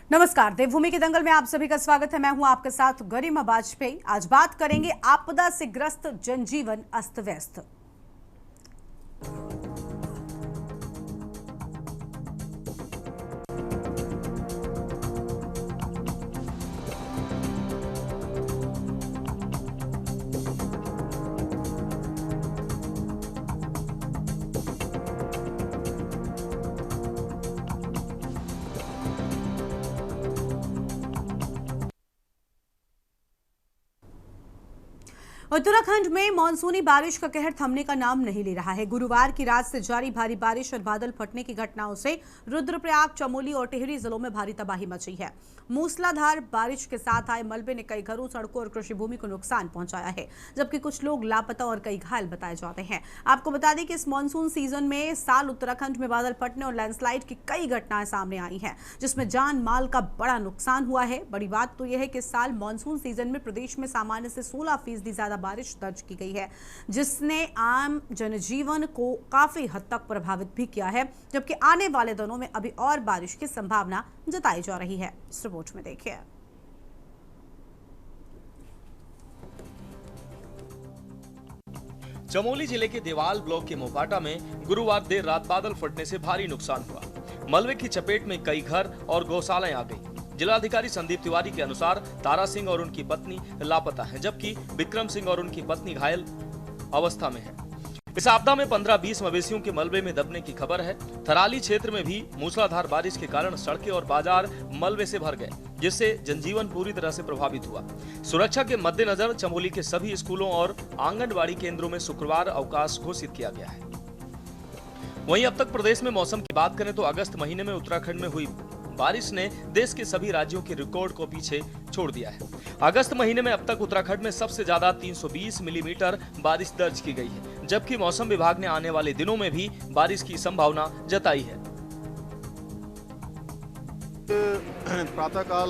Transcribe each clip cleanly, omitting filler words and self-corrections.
नमस्कार, देवभूमि के दंगल में आप सभी का स्वागत है। मैं हूं आपके साथ गरिमा वाजपेयी। आज बात करेंगे आपदा से ग्रस्त जनजीवन अस्त व्यस्त। उत्तराखंड में मानसूनी बारिश का कहर थमने का नाम नहीं ले रहा है। गुरुवार की रात से जारी भारी बारिश और बादल फटने की घटनाओं से रुद्रप्रयाग, चमोली और टिहरी जिलों में भारी तबाही मची है। मूसलाधार बारिश के साथ आए मलबे ने कई घरों, सड़कों और कृषि भूमि को नुकसान पहुंचाया है, जबकि कुछ लोग लापता और कई घायल बताए जाते हैं। आपको बता दें कि इस मानसून सीजन में साल उत्तराखंड में बादल फटने और लैंडस्लाइड की कई घटनाएं सामने आई हैं, जिसमें जान माल का बड़ा नुकसान हुआ है। बड़ी बात तो यह है कि इस साल मानसून सीजन में प्रदेश में सामान्य से 16% ज्यादा बारिश दर्ज की गई है, जिसने आम जनजीवन को काफी हद तक प्रभावित भी किया है, जबकि आने वाले दिनों में अभी और बारिश की संभावना जताई जा रही है। इस रिपोर्ट में देखिए। चमोली जिले के देवाल ब्लॉक के मोपाटा में गुरुवार देर रात बादल फटने से भारी नुकसान हुआ। मलबे की चपेट में कई घर और गौशालाएं आ गईं। जिलाधिकारी संदीप तिवारी के अनुसार तारा सिंह और उनकी पत्नी लापता हैं, जबकि विक्रम सिंह और उनकी पत्नी घायल अवस्था में है। इस आपदा में 15-20 मवेशियों के मलबे में दबने की खबर है। थराली क्षेत्र में भी मूसलाधार बारिश के कारण सड़कें और बाजार मलबे से भर गए, जिससे जनजीवन पूरी तरह से प्रभावित हुआ। सुरक्षा के मद्देनजर चमोली के सभी स्कूलों और आंगनबाड़ी केंद्रों में शुक्रवार अवकाश घोषित किया गया है। वहीं अब तक प्रदेश में मौसम की बात करें तो अगस्त महीने में उत्तराखंड में हुई बारिश ने देश के सभी राज्यों के रिकॉर्ड को पीछे छोड़ दिया है। अगस्त महीने में अब तक उत्तराखंड में सबसे ज्यादा 320 मिलीमीटर बारिश दर्ज की गई है, जबकि मौसम विभाग ने आने वाले दिनों में भी बारिश की संभावना जताई है। प्रातःकाल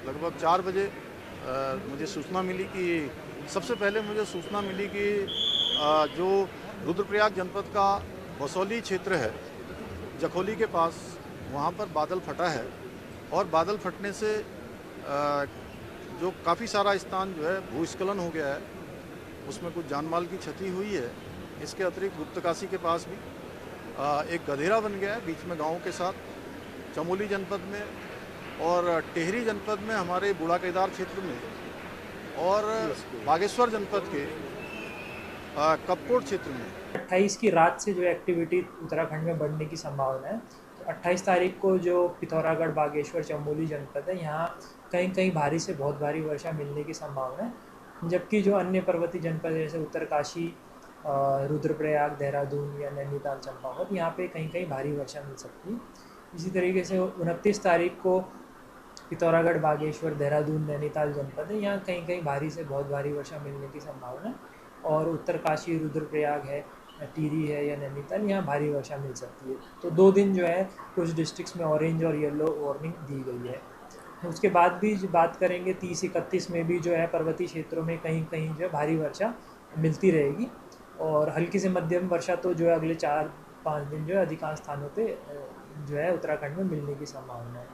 लगभग 4 बजे मुझे सूचना मिली कि जो रुद्रप्रयाग जनपद का बसौली क्षेत्र है, जखोली के पास, वहाँ पर बादल फटा है और बादल फटने से जो काफ़ी सारा स्थान जो है भूस्खलन हो गया है, उसमें कुछ जानमाल की क्षति हुई है। इसके अतिरिक्त गुप्तकाशी के पास भी एक गधेरा बन गया है बीच में गाँव के साथ। चमोली जनपद में और टिहरी जनपद में, हमारे बूढ़ा केदार क्षेत्र में, और बागेश्वर जनपद के कपकोट क्षेत्र में 28 की रात से जो एक्टिविटी उत्तराखंड में बढ़ने की संभावना है। तो 28 तारीख को जो पिथौरागढ़, बागेश्वर, चमोली जनपद है, यहाँ कहीं कहीं भारी से बहुत भारी वर्षा मिलने की संभावना है, जबकि जो अन्य पर्वतीय जनपद जैसे उत्तरकाशी, रुद्रप्रयाग, देहरादून या नैनीताल, चंपावत, यहाँ पे कहीं कहीं भारी वर्षा मिल सकती है। इसी तरीके से 29 तारीख को पिथौरागढ़, बागेश्वर, देहरादून, नैनीताल जनपद है, यहाँ कहीं कहीं भारी से बहुत भारी वर्षा मिलने की संभावना है। और उत्तरकाशी, रुद्रप्रयाग है, टिहरी है या नैनीताल, यहाँ भारी वर्षा मिल सकती है। तो 2 दिन जो है कुछ डिस्ट्रिक्ट्स में ऑरेंज और येलो वार्निंग दी गई है। उसके बाद भी बात करेंगे 30-31 में भी जो है पर्वतीय क्षेत्रों में कहीं कहीं जो है भारी वर्षा मिलती रहेगी, और हल्की से मध्यम वर्षा तो जो है अगले 4-5 दिन जो है अधिकांश स्थानों पे जो है उत्तराखंड में मिलने की संभावना है।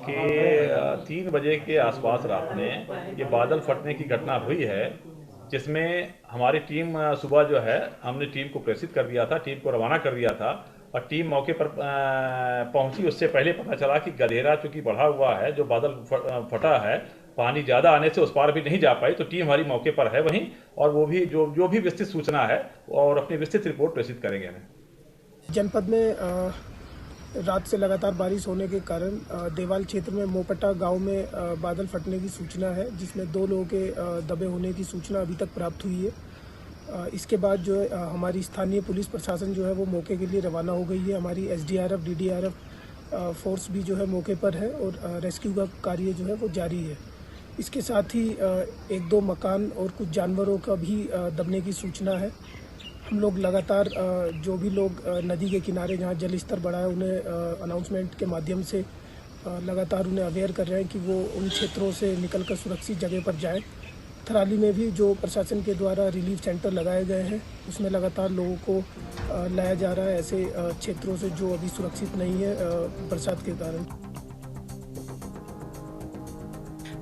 कि 3 बजे के आसपास रात में ये बादल फटने की घटना हुई है, जिसमें हमारी टीम सुबह जो है हमने टीम को प्रेषित कर दिया था, टीम को रवाना कर दिया था, और टीम मौके पर पहुंची। उससे पहले पता चला कि गधेरा चूँकि बढ़ा हुआ है, जो बादल फटा है, पानी ज़्यादा आने से उस पार भी नहीं जा पाई, तो टीम हमारी मौके पर है वहीं, और वो भी जो भी विस्तृत सूचना है और अपनी विस्तृत रिपोर्ट प्रेषित करेंगे हमें। जनपद में रात से लगातार बारिश होने के कारण देवाल क्षेत्र में मोपटा गांव में बादल फटने की सूचना है, जिसमें 2 लोगों के दबे होने की सूचना अभी तक प्राप्त हुई है। इसके बाद जो है हमारी स्थानीय पुलिस प्रशासन जो है वो मौके के लिए रवाना हो गई है। हमारी SDRF, DDRF फोर्स भी जो है मौके पर है और रेस्क्यू का कार्य जो है वो जारी है। इसके साथ ही 1-2 मकान और कुछ जानवरों का भी दबने की सूचना है। हम लोग लगातार जो भी लोग नदी के किनारे जहाँ जल स्तर बढ़ा है, उन्हें अनाउंसमेंट के माध्यम से लगातार उन्हें अवेयर कर रहे हैं कि वो उन क्षेत्रों से निकलकर सुरक्षित जगह पर जाएं। थराली में भी जो प्रशासन के द्वारा रिलीफ सेंटर लगाए गए हैं, उसमें लगातार लोगों को लाया जा रहा है ऐसे क्षेत्रों से जो अभी सुरक्षित नहीं है बरसात के कारण।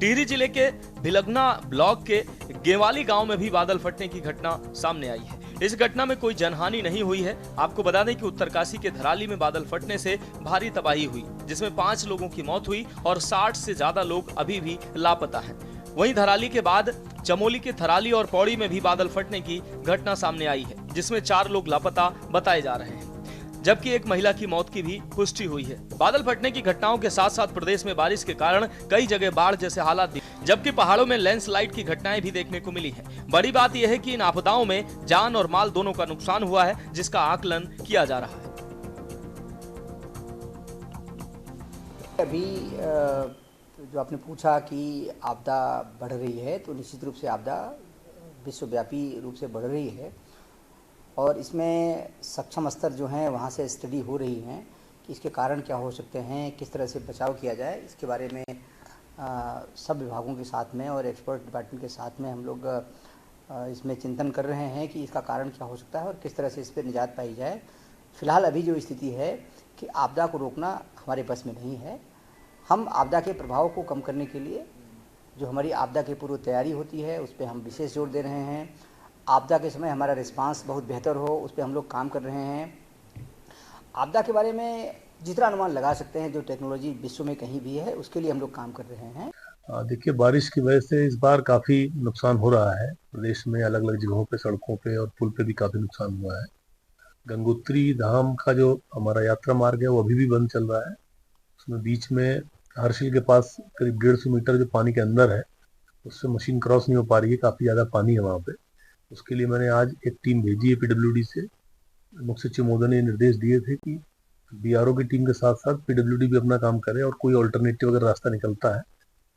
टिहरी जिले के भिलगना ब्लॉक के गेवाली गांव में भी बादल फटने की घटना सामने आई है। इस घटना में कोई जनहानि नहीं हुई है। आपको बता दें कि उत्तरकाशी के धराली में बादल फटने से भारी तबाही हुई, जिसमें 5 लोगों की मौत हुई और 60 से ज्यादा लोग अभी भी लापता हैं। वहीं धराली के बाद चमोली के थराली और पौड़ी में भी बादल फटने की घटना सामने आई है, जिसमें 4 लोग लापता बताए जा रहे हैं, जबकि एक महिला की मौत की भी पुष्टि हुई है। बादल फटने की घटनाओं के साथ साथ प्रदेश में बारिश के कारण कई जगह बाढ़ जैसे हालात दिखे, जबकि पहाड़ों में लैंडस्लाइड की घटनाएं भी देखने को मिली हैं। बड़ी बात यह है कि इन आपदाओं में जान और माल दोनों का नुकसान हुआ है, जिसका आकलन किया जा रहा है। अभी जो आपने पूछा कि आपदा बढ़ रही है, तो निश्चित रूप से आपदा विश्वव्यापी रूप से बढ़ रही है और इसमें सक्षम स्तर जो हैं वहाँ से स्टडी हो रही हैं कि इसके कारण क्या हो सकते हैं, किस तरह से बचाव किया जाए। इसके बारे में सब विभागों के साथ में और एक्सपर्ट डिपार्टमेंट के साथ में हम लोग इसमें चिंतन कर रहे हैं कि इसका कारण क्या हो सकता है और किस तरह से इस पर निजात पाई जाए। फिलहाल अभी जो स्थिति है कि आपदा को रोकना हमारे बस में नहीं है। हम आपदा के प्रभाव को कम करने के लिए जो हमारी आपदा की पूर्व तैयारी होती है उस पर हम विशेष जोर दे रहे हैं। आपदा के समय हमारा रिस्पांस बहुत बेहतर हो, उस पर हम लोग काम कर रहे हैं। आपदा के बारे में जितना अनुमान लगा सकते हैं, जो टेक्नोलॉजी विश्व में कहीं भी है, उसके लिए हम लोग काम कर रहे हैं। देखिए, बारिश की वजह से इस बार काफ़ी नुकसान हो रहा है। प्रदेश में अलग अलग जगहों पे, सड़कों पे और पुल पे भी काफ़ी नुकसान हुआ है। गंगोत्री धाम का जो हमारा यात्रा मार्ग है वो अभी भी बंद चल रहा है। उसमें बीच में हर्षिल के पास करीब 150 मीटर जो पानी के अंदर है उससे मशीन क्रॉस नहीं हो पा रही है, काफ़ी ज़्यादा पानी है वहाँ पे। उसके लिए मैंने आज एक टीम भेजी है PWD से। मुख्य सचिव महोदय ने निर्देश दिए थे कि BRO की टीम के साथ साथ PWD भी अपना काम करे और कोई ऑल्टरनेटिव अगर रास्ता निकलता है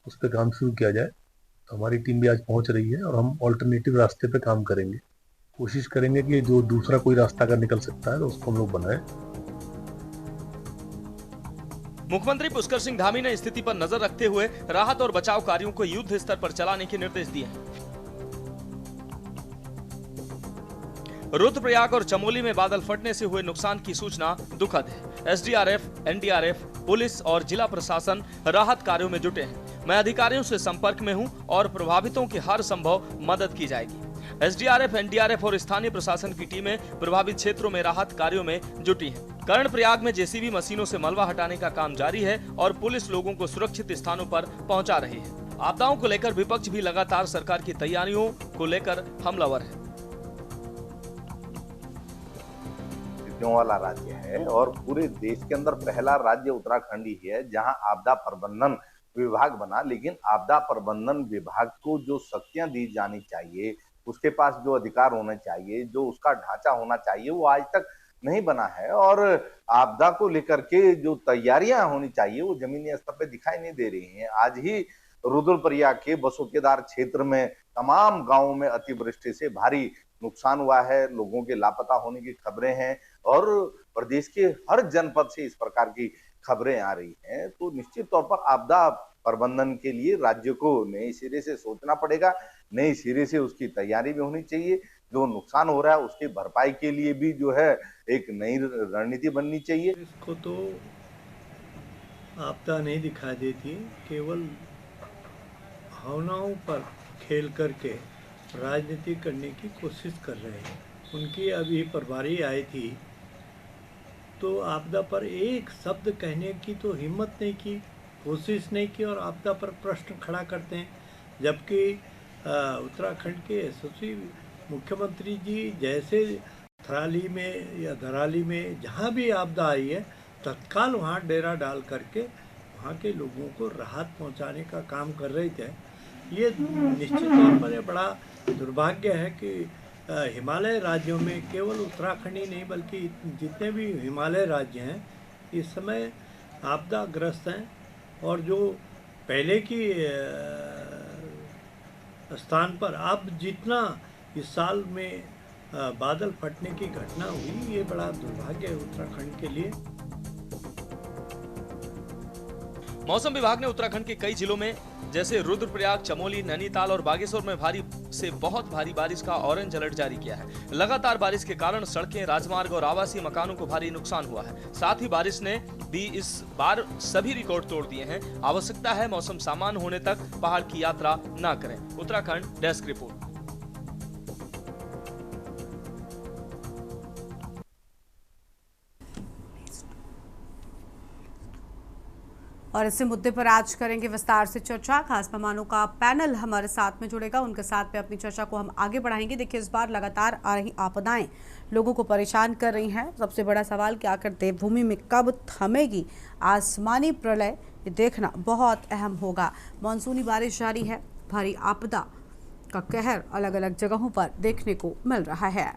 उस पर काम शुरू किया जाए। तो हमारी टीम भी आज पहुंच रही है और हम ऑल्टरनेटिव रास्ते पे काम करेंगे। कोशिश करेंगे कि जो दूसरा कोई रास्ता अगर निकल सकता है तो उसको हम लोग बनाएं। मुख्यमंत्री पुष्कर सिंह धामी ने स्थिति पर नजर रखते हुए राहत और बचाव कार्यों को युद्ध स्तर पर चलाने के निर्देश दिए हैं। रुद्रप्रयाग और चमोली में बादल फटने से हुए नुकसान की सूचना दुखद है। SDRF, NDRF, पुलिस और जिला प्रशासन राहत कार्यों में जुटे हैं। मैं अधिकारियों से संपर्क में हूं और प्रभावितों की हर संभव मदद की जाएगी। SDRF, NDRF और स्थानीय प्रशासन की टीमें प्रभावित क्षेत्रों में राहत कार्यों में जुटी हैं। कर्णप्रयाग में JCB मशीनों से मलबा हटाने का काम जारी है और पुलिस लोगों को सुरक्षित स्थानों पर पहुंचा रही है। आपदाओं को लेकर विपक्ष भी लगातार सरकार की तैयारियों को लेकर हमलावर है। वाला राज्य है और पूरे देश के अंदर पहला राज्य उत्तराखंड ही है जहां आपदा प्रबंधन विभाग बना। लेकिन आपदा प्रबंधन विभाग को जो शक्तियां दी जानी चाहिए, उसके पास जो अधिकार होने चाहिए, जो उसका ढांचा होना चाहिए, वो आज तक नहीं बना है। और आपदा को लेकर के जो तैयारियां होनी चाहिए वो जमीनी स्तर पे दिखाई नहीं दे रही हैं। आज ही रुद्रप्रयाग के बसोकेदार क्षेत्र में तमाम गांवों में अतिवृष्टि से भारी नुकसान हुआ है। लोगों के लापता होने की खबरें हैं और प्रदेश के हर जनपद से इस प्रकार की खबरें आ रही हैं। तो निश्चित तौर पर आपदा प्रबंधन के लिए राज्य को नए सिरे से सोचना पड़ेगा, नए सिरे से उसकी तैयारी भी होनी चाहिए। जो नुकसान हो रहा है उसकी भरपाई के लिए भी जो है एक नई रणनीति बननी चाहिए। इसको तो आपदा नहीं दिखाई देती, केवल भावनाओं पर खेल करके राजनीति करने की कोशिश कर रहे हैं। उनकी अभी प्रभारी आई थी तो आपदा पर एक शब्द कहने की तो हिम्मत नहीं की, कोशिश नहीं की और आपदा पर प्रश्न खड़ा करते हैं। जबकि उत्तराखंड के यशस्वी मुख्यमंत्री जी जैसे थराली में या धराली में जहाँ भी आपदा आई है तत्काल वहाँ डेरा डाल करके वहाँ के लोगों को राहत पहुँचाने का काम कर रहे थे। ये निश्चित तौर पर यह बड़ा दुर्भाग्य है कि हिमालय राज्यों में केवल उत्तराखंड ही नहीं बल्कि जितने भी हिमालय राज्य हैं इस समय आपदाग्रस्त हैं और जो पहले की स्थान पर अब जितना इस साल में बादल फटने की घटना हुई, ये बड़ा दुर्भाग्य है उत्तराखंड के लिए। मौसम विभाग ने उत्तराखंड के कई जिलों में जैसे रुद्रप्रयाग, चमोली, नैनीताल और बागेश्वर में भारी से बहुत भारी बारिश का ऑरेंज अलर्ट जारी किया है। लगातार बारिश के कारण सड़कें, राजमार्ग और आवासीय मकानों को भारी नुकसान हुआ है। साथ ही बारिश ने भी इस बार सभी रिकॉर्ड तोड़ दिए हैं। आवश्यकता है मौसम सामान्य होने तक पहाड़ की यात्रा न करें। Uttarakhand desk report. और इसी मुद्दे पर आज करेंगे विस्तार से चर्चा। खास मेहमानों का पैनल हमारे साथ में जुड़ेगा, उनके साथ में अपनी चर्चा को हम आगे बढ़ाएंगे। देखिए, इस बार लगातार आ रही आपदाएं लोगों को परेशान कर रही हैं। सबसे बड़ा सवाल कि आखिर देवभूमि में कब थमेगी आसमानी प्रलय, ये देखना बहुत अहम होगा। मानसूनी बारिश जारी है, भारी आपदा का कहर अलग अलग जगहों पर देखने को मिल रहा है।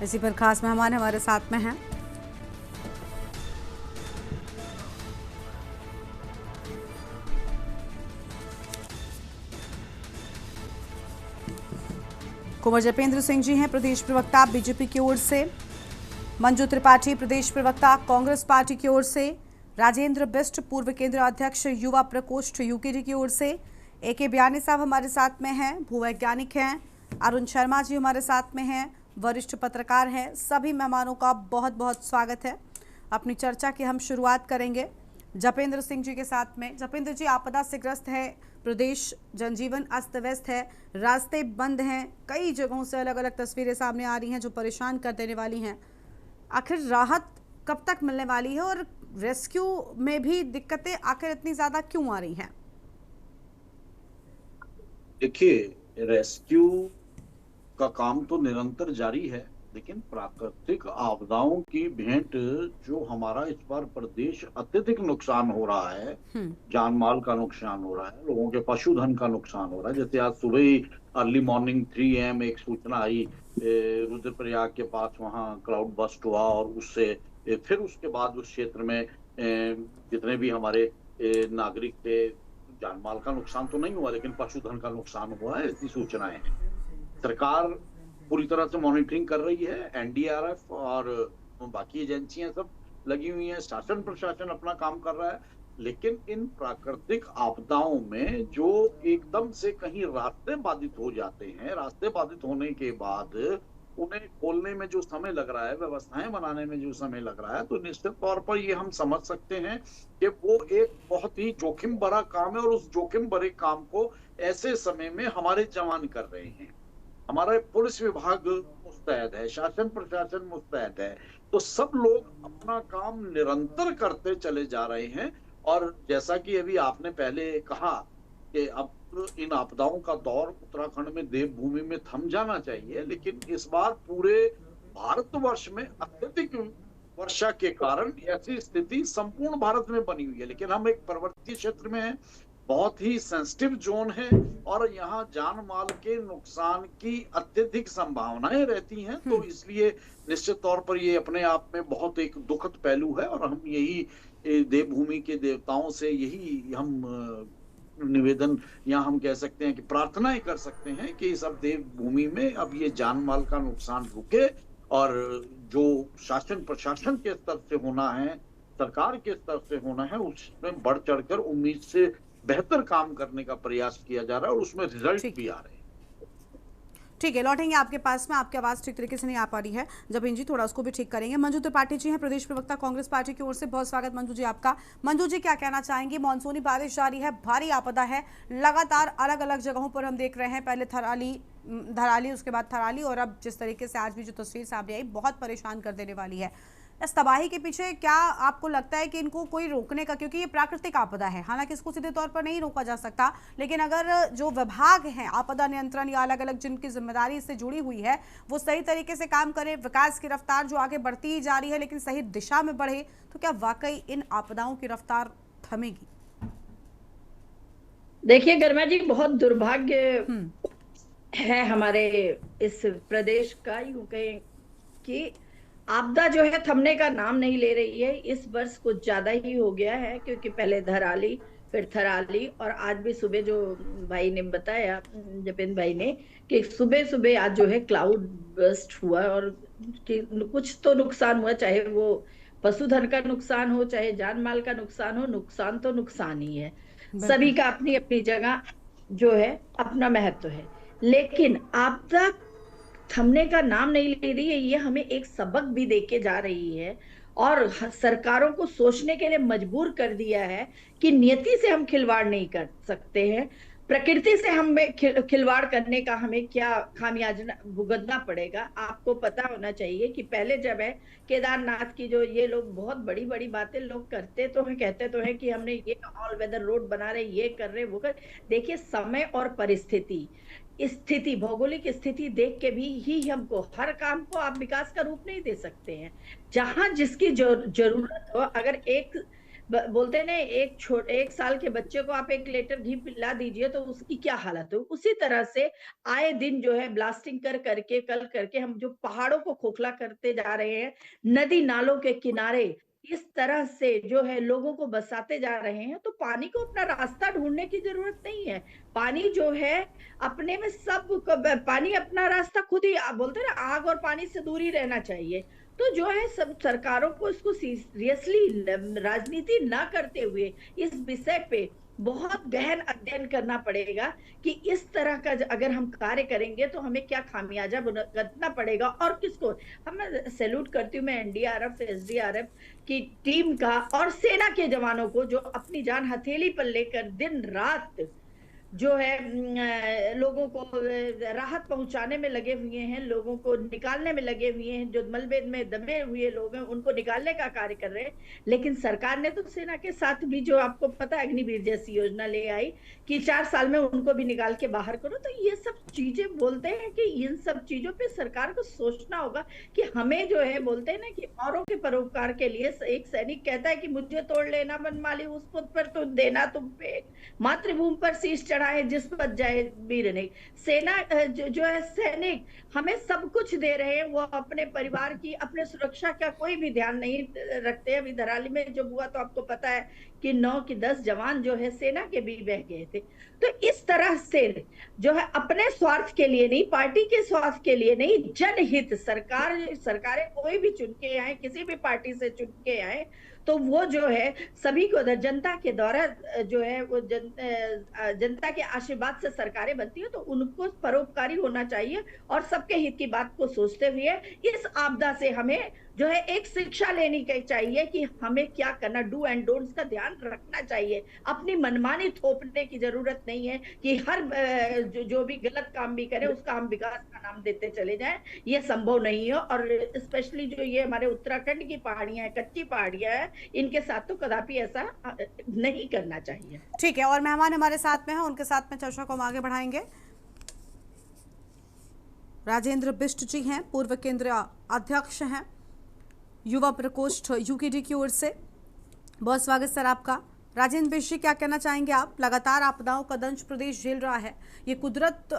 इसी पर खास मेहमान हमारे साथ में हैं। कुंवर जपेंद्र सिंह जी हैं, प्रदेश प्रवक्ता बीजेपी की ओर से। मंजू त्रिपाठी, प्रदेश प्रवक्ता कांग्रेस पार्टी की ओर से। राजेंद्र बिष्ट, पूर्व केंद्रीय अध्यक्ष युवा प्रकोष्ठ यूकेडी की ओर से। AK बयानी साहब हमारे साथ में हैं, भूवैज्ञानिक हैं। अरुण शर्मा जी हमारे साथ में हैं, वरिष्ठ पत्रकार हैं। सभी मेहमानों का बहुत बहुत स्वागत है। अपनी चर्चा की हम शुरुआत करेंगे जपेंद्र सिंह जी के साथ में। जपेंद्र जी, आपदा से ग्रस्त है प्रदेश, जनजीवन अस्त व्यस्त है, रास्ते बंद हैं, कई जगहों से अलग अलग तस्वीरें सामने आ रही हैं जो परेशान कर देने वाली हैं। आखिर राहत कब तक मिलने वाली है और रेस्क्यू में भी दिक्कतें आखिर इतनी ज़्यादा क्यों आ रही हैं? देखिए, रेस्क्यू का काम तो निरंतर जारी है, लेकिन प्राकृतिक आपदाओं की भेंट जो हमारा इस बार प्रदेश अत्यधिक नुकसान हो रहा है, जान माल का नुकसान हो रहा है, लोगों के पशुधन का नुकसान हो रहा है। जैसे आज सुबह ही अर्ली मॉर्निंग 3 AM एक सूचना आई, रुद्रप्रयाग के पास वहां क्लाउड बस्ट हुआ और उससे फिर उसके बाद उस क्षेत्र में जितने भी हमारे नागरिक थे, जान माल का नुकसान तो नहीं हुआ लेकिन पशुधन का नुकसान हुआ है, ऐसी सूचनाएं हैं। सरकार पूरी तरह से मॉनिटरिंग कर रही है, NDRF और बाकी एजेंसियां सब लगी हुई हैं, शासन प्रशासन अपना काम कर रहा है। लेकिन इन प्राकृतिक आपदाओं में जो एकदम से कहीं रास्ते बाधित हो जाते हैं, रास्ते बाधित होने के बाद उन्हें खोलने में जो समय लग रहा है, व्यवस्थाएं बनाने में जो समय लग रहा है, तो निश्चित तौर पर ये हम समझ सकते हैं कि वो एक बहुत ही जोखिम भरा काम है और उस जोखिम भरे काम को ऐसे समय में हमारे जवान कर रहे हैं। हमारा पुलिस विभाग मुस्तैद है, शासन प्रशासन मुस्तैद है, तो सब लोग अपना काम निरंतर करते चले जा रहे हैं। और जैसा कि अभी आपने पहले कहा कि अब इन आपदाओं का दौर उत्तराखंड में देवभूमि में थम जाना चाहिए, लेकिन इस बार पूरे भारतवर्ष में अत्यधिक वर्षा के कारण ऐसी स्थिति संपूर्ण भारत में बनी हुई है। लेकिन हम एक पर्वतीय क्षेत्र में हैं, बहुत ही सेंसिटिव जोन है और यहाँ जान माल के नुकसान की अत्यधिक संभावनाएं रहती हैं। तो इसलिए निश्चित तौर पर ये अपने आप में बहुत एक दुखद पहलू है और हम यही देवभूमि के देवताओं से यही हम निवेदन या हम कह सकते हैं कि प्रार्थनाएं कर सकते हैं कि इस अब देवभूमि में अब ये जान माल का नुकसान रुके और जो शासन प्रशासन के स्तर से होना है, सरकार के स्तर से होना है, उसमें बढ़ चढ़कर उम्मीद से बेहतर काम करने का प्रयास किया जा रहा है और उसमें रिजल्ट भी आ रहे हैं। ठीक है, लौटेंगे आपके पास में। आपकी आवाज़ ठीक तरीके से नहीं आ पा रही है जब जी, थोड़ा उसको भी ठीक करेंगे। मंजू त्रिपाठी जी हैं, प्रदेश प्रवक्ता कांग्रेस पार्टी की ओर से। बहुत स्वागत मंजू जी आपका। मंजू जी, क्या कहना चाहेंगे? मानसूनी बारिश जारी है, भारी आपदा है, लगातार अलग अलग जगहों पर हम देख रहे हैं, पहले धराली, उसके बाद थराली, और अब जिस तरीके से आज भी जो तस्वीर सामने आई, बहुत परेशान कर देने वाली है। इस तबाही के पीछे क्या आपको लगता है कि इनको कोई रोकने का, क्योंकि ये प्राकृतिक आपदा है, हालांकि इसको सीधे तौर पर नहीं रोका जा सकता, लेकिन अगर जो विभाग हैं आपदा नियंत्रण या अलग अलग जिनकी जिम्मेदारी इससे जुड़ी हुई है वो सही तरीके से काम करें, विकास की रफ्तार जो आगे बढ़ती ही जा रही है लेकिन सही दिशा में बढ़े, तो क्या वाकई इन आपदाओं की रफ्तार थमेगी? देखिए गर्मा जी, बहुत दुर्भाग्य है हमारे इस प्रदेश का, यूं कहें कि आपदा जो है थमने का नाम नहीं ले रही है। इस वर्ष कुछ ज्यादा ही हो गया है, क्योंकि पहले धराली, फिर थराली, और आज भी सुबह जो भाई ने बताया, जपेंद्र भाई ने, कि सुबह सुबह आज जो है क्लाउड बस्ट हुआ और कुछ तो नुकसान हुआ, चाहे वो पशुधन का नुकसान हो चाहे जान माल का नुकसान हो, नुकसान तो नुकसान ही है। सभी का अपनी अपनी जगह जो है अपना महत्व है, लेकिन आपदा थमने का नाम नहीं ले रही है। ये हमें एक सबक भी देके जा रही है और सरकारों को सोचने के लिए मजबूर कर दिया है कि नियति से हम खिलवाड़ नहीं कर सकते हैं, प्रकृति से हमें खिलवाड़ करने का हमें क्या खामियाजा भुगतना पड़ेगा। आपको पता होना चाहिए कि पहले जब है केदारनाथ की जो ये लोग बहुत बड़ी बड़ी बातें लोग करते तो हैं, कहते तो हैं कि हमने ये ऑल वेदर रोड बना रहे, ये कर रहे, वो कर। देखिए समय और परिस्थिति स्थिति भौगोलिक स्थिति देख के भी ही हमको हर काम को आप विकास का रूप नहीं दे सकते हैं। जहां जिसकी जरूरत हो, अगर एक बोलते हैं ना एक साल के बच्चे को आप 1 लीटर घी पिला दीजिए तो उसकी क्या हालत हो, उसी तरह से आए दिन जो है ब्लास्टिंग कर करके हम जो पहाड़ों को खोखला करते जा रहे हैं, नदी नालों के किनारे इस तरह से जो है लोगों को बसाते जा रहे हैं, तो पानी को अपना रास्ता ढूंढने की जरूरत नहीं है। पानी जो है अपने में सब पानी अपना रास्ता खुद ही, बोलते हैं ना आग और पानी से दूर ही रहना चाहिए। तो जो है सब सरकारों को इसको सीरियसली राजनीति ना करते हुए इस विषय पे बहुत गहन अध्ययन करना पड़ेगा कि इस तरह का अगर हम कार्य करेंगे तो हमें क्या खामियाजा भुगतना पड़ेगा और किसको। हम सैल्यूट करती हूँ मैं एनडीआरएफ एसडीआरएफ की टीम का और सेना के जवानों को जो अपनी जान हथेली पर लेकर दिन रात जो है लोगों को राहत पहुंचाने में लगे हुए हैं, लोगों को निकालने में लगे हुए हैं, जो मलबे में दबे हुए लोग हैं उनको निकालने का कार्य कर रहे हैं। लेकिन सरकार ने तो सेना के साथ भी जो आपको पता है अग्निवीर जैसी योजना ले आई कि 4 साल में उनको भी निकाल के बाहर करो। तो ये सब चीजें बोलते हैं कि इन सब चीजों पे सरकार को सोचना होगा कि हमें जो है बोलते हैं ना कि औरों के परोपकार के लिए एक सैनिक कहता है कि मुझे तोड़ लेना मनमाली, उस पद पर तो देना तुम पे, मातृभूमि पर शीश चढ़ाए जिस पर जाए वीर नहीं। सेना जो है सैनिक हमें सब कुछ दे रहे हैं, वो अपने परिवार की अपने सुरक्षा का कोई भी ध्यान नहीं रखते। अभी धराली में जो हुआ तो आपको पता है कि 9 की 10 जवान जो है सेना के भी बह गए थे। तो इस तरह से जो है अपने स्वार्थ के लिए नहीं, पार्टी के स्वार्थ के लिए नहीं, जनहित सरकारें कोई भी चुन के आए, किसी भी पार्टी से चुन के आए, तो वो जो है सभी को जनता के द्वारा जो है वो जनता के आशीर्वाद से सरकारें बनती है, तो उनको परोपकारी होना चाहिए और सबके हित की बात को सोचते हुए इस आपदा से हमें जो है एक शिक्षा लेनी चाहिए कि हमें क्या करना, डू एंड डोंट्स का ध्यान रखना चाहिए। अपनी मनमानी थोपने की जरूरत नहीं है कि हर जो भी गलत काम भी करे उसका हम विकास का नाम देते चले जाएं, ये संभव नहीं है। और स्पेशली जो ये हमारे उत्तराखंड की पहाड़ियां हैं, कच्ची पहाड़ियां हैं, इनके साथ तो कदापि ऐसा नहीं करना चाहिए। ठीक है, और मेहमान हमारे साथ में हैं, उनके साथ में चर्चा को हम आगे बढ़ाएंगे। राजेंद्र बिष्ट जी हैं, पूर्व केंद्रीय अध्यक्ष हैं, युवा प्रकोष्ठ यूकेडी की ओर से। बहुत स्वागत सर आपका। राजेंद्र बिष्ट जी, क्या कहना चाहेंगे आप? लगातार आपदाओं का दंश प्रदेश झेल रहा है। ये कुदरत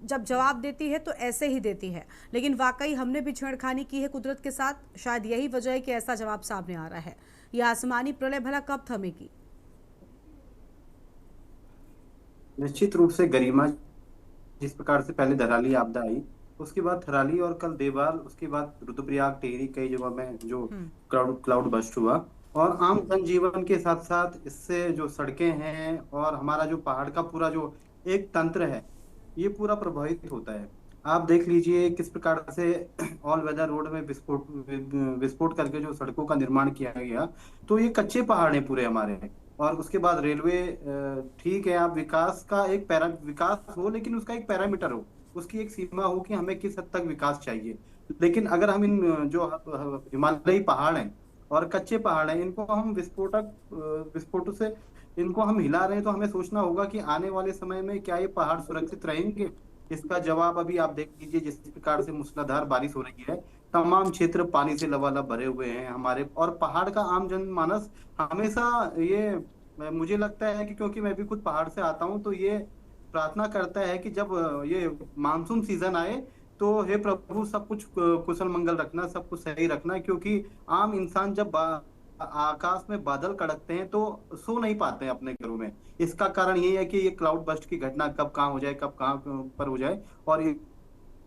जब जवाब देती है तो ऐसे ही देती है, लेकिन वाकई हमने भी छेड़खानी की है कुदरत के साथ। शायद यही वजह है कि ऐसा जवाब सामने आ रहा है। ये आसमानी प्रलय भला कब थमेगी? निश्चित रूप से गरिमा, जिस प्रकार से पहले धराली आपदा आई, उसके बाद थराली और कल देवाल, उसके बाद रुद्रप्रयाग, टिहरी, कई जगह में जो क्लाउड बस्ट हुआ, और आम जनजीवन के साथ साथ इससे जो सड़कें हैं और हमारा जो पहाड़ का पूरा जो एक तंत्र है, ये पूरा प्रभावित होता है। आप देख लीजिए किस प्रकार से ऑल वेदर रोड में विस्फोट करके जो सड़कों का निर्माण किया गया, तो ये कच्चे पहाड़ हैं पूरे हमारे। और उसके बाद रेलवे, ठीक है, आप विकास का एक विकास हो, लेकिन उसका एक पैरामीटर हो, उसकी एक सीमा हो कि हमें किस हद तक विकास चाहिए। लेकिन अगर हम इन जो हिमालयी पहाड़ हैं और कच्चे पहाड़ हैं, इनको हम विस्फोटों से इनको हम हिला रहे हैं, तो हमें सोचना होगा कि आने वाले समय में क्या ये पहाड़ सुरक्षित रहेंगे। इसका जवाब अभी आप देख लीजिए, जिस प्रकार से मूसलाधार बारिश हो रही है, तमाम क्षेत्र पानी से लबालब भरे हुए हैं हमारे। और पहाड़ का आम जनमानस हमेशा ये, मुझे लगता है कि क्योंकि मैं भी खुद पहाड़ से आता हूँ, तो ये प्रार्थना करता है कि जब ये मानसून सीजन आए तो हे प्रभु सब कुछ कुशल मंगल रखना, सब कुछ सही रखना। क्योंकि आम इंसान जब आकाश में बादल कड़कते हैं तो सो नहीं पाते हैं अपने घरों में। इसका कारण यही है कि ये क्लाउड बस्ट की घटना कब कहाँ हो जाए, कब कहाँ पर हो जाए, और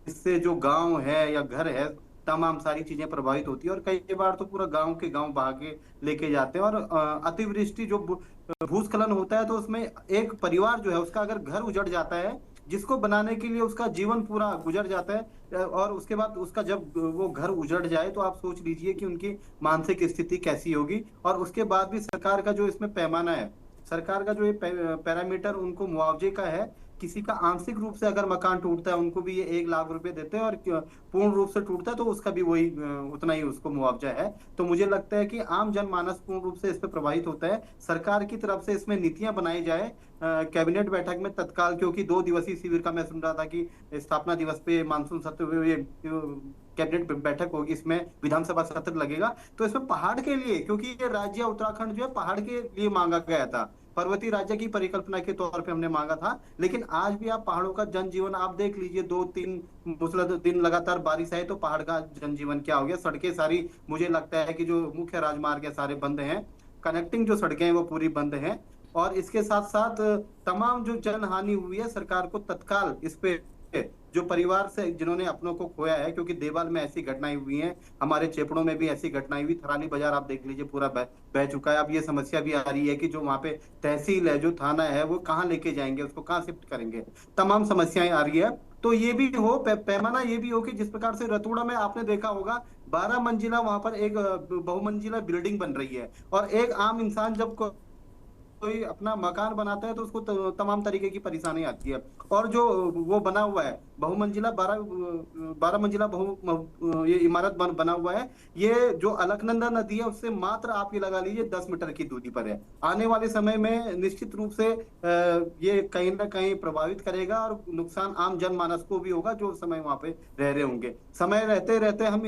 इससे जो गांव है या घर है तमाम सारी चीजें प्रभावित होती है और कई बार तो पूरा गांव के गांव बहा के लेके जाते हैं। और अतिवृष्टि जो भूस्खलन होता है तो उसमें एक परिवार जो है उसका अगर घर उजड़ जाता है, जिसको बनाने के लिए उसका जीवन पूरा गुजर जाता है, और उसके बाद उसका जब वो घर उजड़ जाए तो आप सोच लीजिए कि उनकी मानसिक स्थिति कैसी होगी। और उसके बाद भी सरकार का जो इसमें पैमाना है, सरकार का जो ये पैरामीटर उनको मुआवजे का है, किसी का आंशिक रूप से अगर मकान टूटता है उनको भी ये 1 लाख रुपए देते हैं, और पूर्ण रूप से टूटता है तो उसका भी वही उतना ही उसको मुआवजा है। तो मुझे लगता है कि आम जनमानस पूर्ण रूप से इस पर प्रभावित होता है। सरकार की तरफ से इसमें नीतियां बनाई जाए कैबिनेट बैठक में तत्काल, क्योंकि 2 दिवसीय शिविर का मैं सुन रहा था कि स्थापना दिवस पे मानसून सत्र कैबिनेट बैठक होगी, इसमें विधानसभा सत्र लगेगा। तो इसमें पहाड़ के लिए, क्योंकि ये राज्य उत्तराखंड जो है पहाड़ के लिए मांगा गया था, पर्वतीय राज्य की परिकल्पना के तौर पे हमने मांगा था, लेकिन आज भी आप पहाड़ों का जनजीवन आप देख लीजिए, 2-3 मूसलाधार दिन लगातार बारिश आई तो पहाड़ का जनजीवन क्या हो गया। सड़कें सारी, मुझे लगता है कि जो मुख्य राजमार्ग है सारे बंद हैं, कनेक्टिंग जो सड़कें हैं वो पूरी बंद हैं। और इसके साथ साथ तमाम जो जन हानि हुई है, सरकार को तत्काल इस पे जो परिवार से जिन्होंने अपनों को खोया है, क्योंकि देवाल में ऐसी घटनाएं हुई हैं, हमारे चेपड़ों में भी ऐसी घटनाएं हुई, थराली बाजार आप देख लीजिए पूरा बह चुका है। अब ये समस्या भी आ रही है कि जो वहाँ पे तहसील है, जो थाना है, वो कहाँ लेके जाएंगे, उसको कहाँ शिफ्ट करेंगे, तमाम समस्याएं आ रही है। तो ये भी हो पैमाना ये भी हो कि जिस प्रकार से रतूड़ा में आपने देखा होगा 12 मंजिला वहां पर एक बहुमंजिला बिल्डिंग बन रही है, और एक आम इंसान जब कोई अपना मकान बनाता है तो उसको तमाम तरीके की परेशानी आती है। और जो वो बना हुआ है बहुमंजिला 12 मंजिला ये इमारत बना हुआ है, ये जो अलकनंदा नदी है उससे मात्र आप ये लगा लीजिए 10 मीटर की दूरी पर है। आने वाले समय में निश्चित रूप से ये कहीं ना कहीं प्रभावित करेगा और नुकसान आम जनमानस को भी होगा जो समय वहां पे रह रहे होंगे। समय रहते रहते हम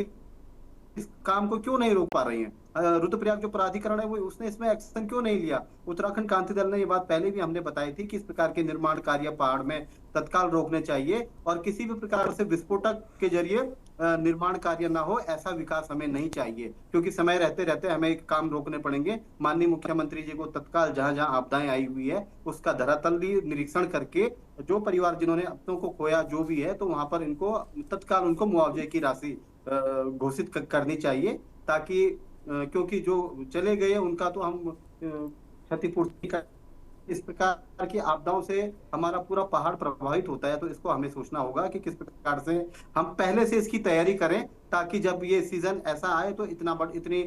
इस काम को क्यों नहीं रोक पा रही हैं? रुद्रप्रयाग जो प्राधिकरण है वो उसने इसमें एक्शन क्यों नहीं लिया? उत्तराखंड क्रांति दल ने ये बात पहले भी हमने बताई थी कि इस प्रकार के निर्माण कार्य पहाड़ में तत्काल रोकने चाहिए, और किसी भी प्रकार से विस्फोटक के जरिए निर्माण कार्य ना हो, ऐसा विकास हमें नहीं चाहिए, क्योंकि समय रहते रहते हमें काम रोकने पड़ेंगे। माननीय मुख्यमंत्री जी को तत्काल जहां जहां आपदाएं आई हुई है उसका धरातल निरीक्षण करके जो परिवार जिन्होंने अपनों को खोया जो भी है, तो वहां पर इनको तत्काल उनको मुआवजे की राशि घोषित करनी चाहिए, ताकि क्योंकि जो चले गए उनका तो हम क्षतिपूर्ति का, इस प्रकार की आपदाओं से हमारा पूरा पहाड़ प्रभावित होता है, तो इसको हमें सोचना होगा कि किस प्रकार से हम पहले से इसकी तैयारी करें, ताकि जब ये सीजन ऐसा आए तो इतनी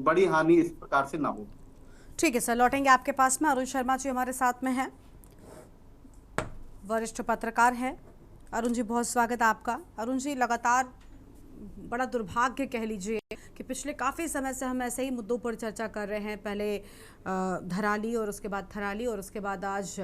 बड़ी हानि इस प्रकार से ना हो। ठीक है सर, लौटेंगे आपके पास में। अरुण शर्मा जी हमारे साथ में हैं, वरिष्ठ पत्रकार हैं। अरुण जी बहुत स्वागत है आपका। अरुण जी, लगातार बड़ा दुर्भाग्य कह लीजिए कि पिछले काफ़ी समय से हम ऐसे ही मुद्दों पर चर्चा कर रहे हैं, पहले धराली और उसके बाद थराली और उसके बाद आज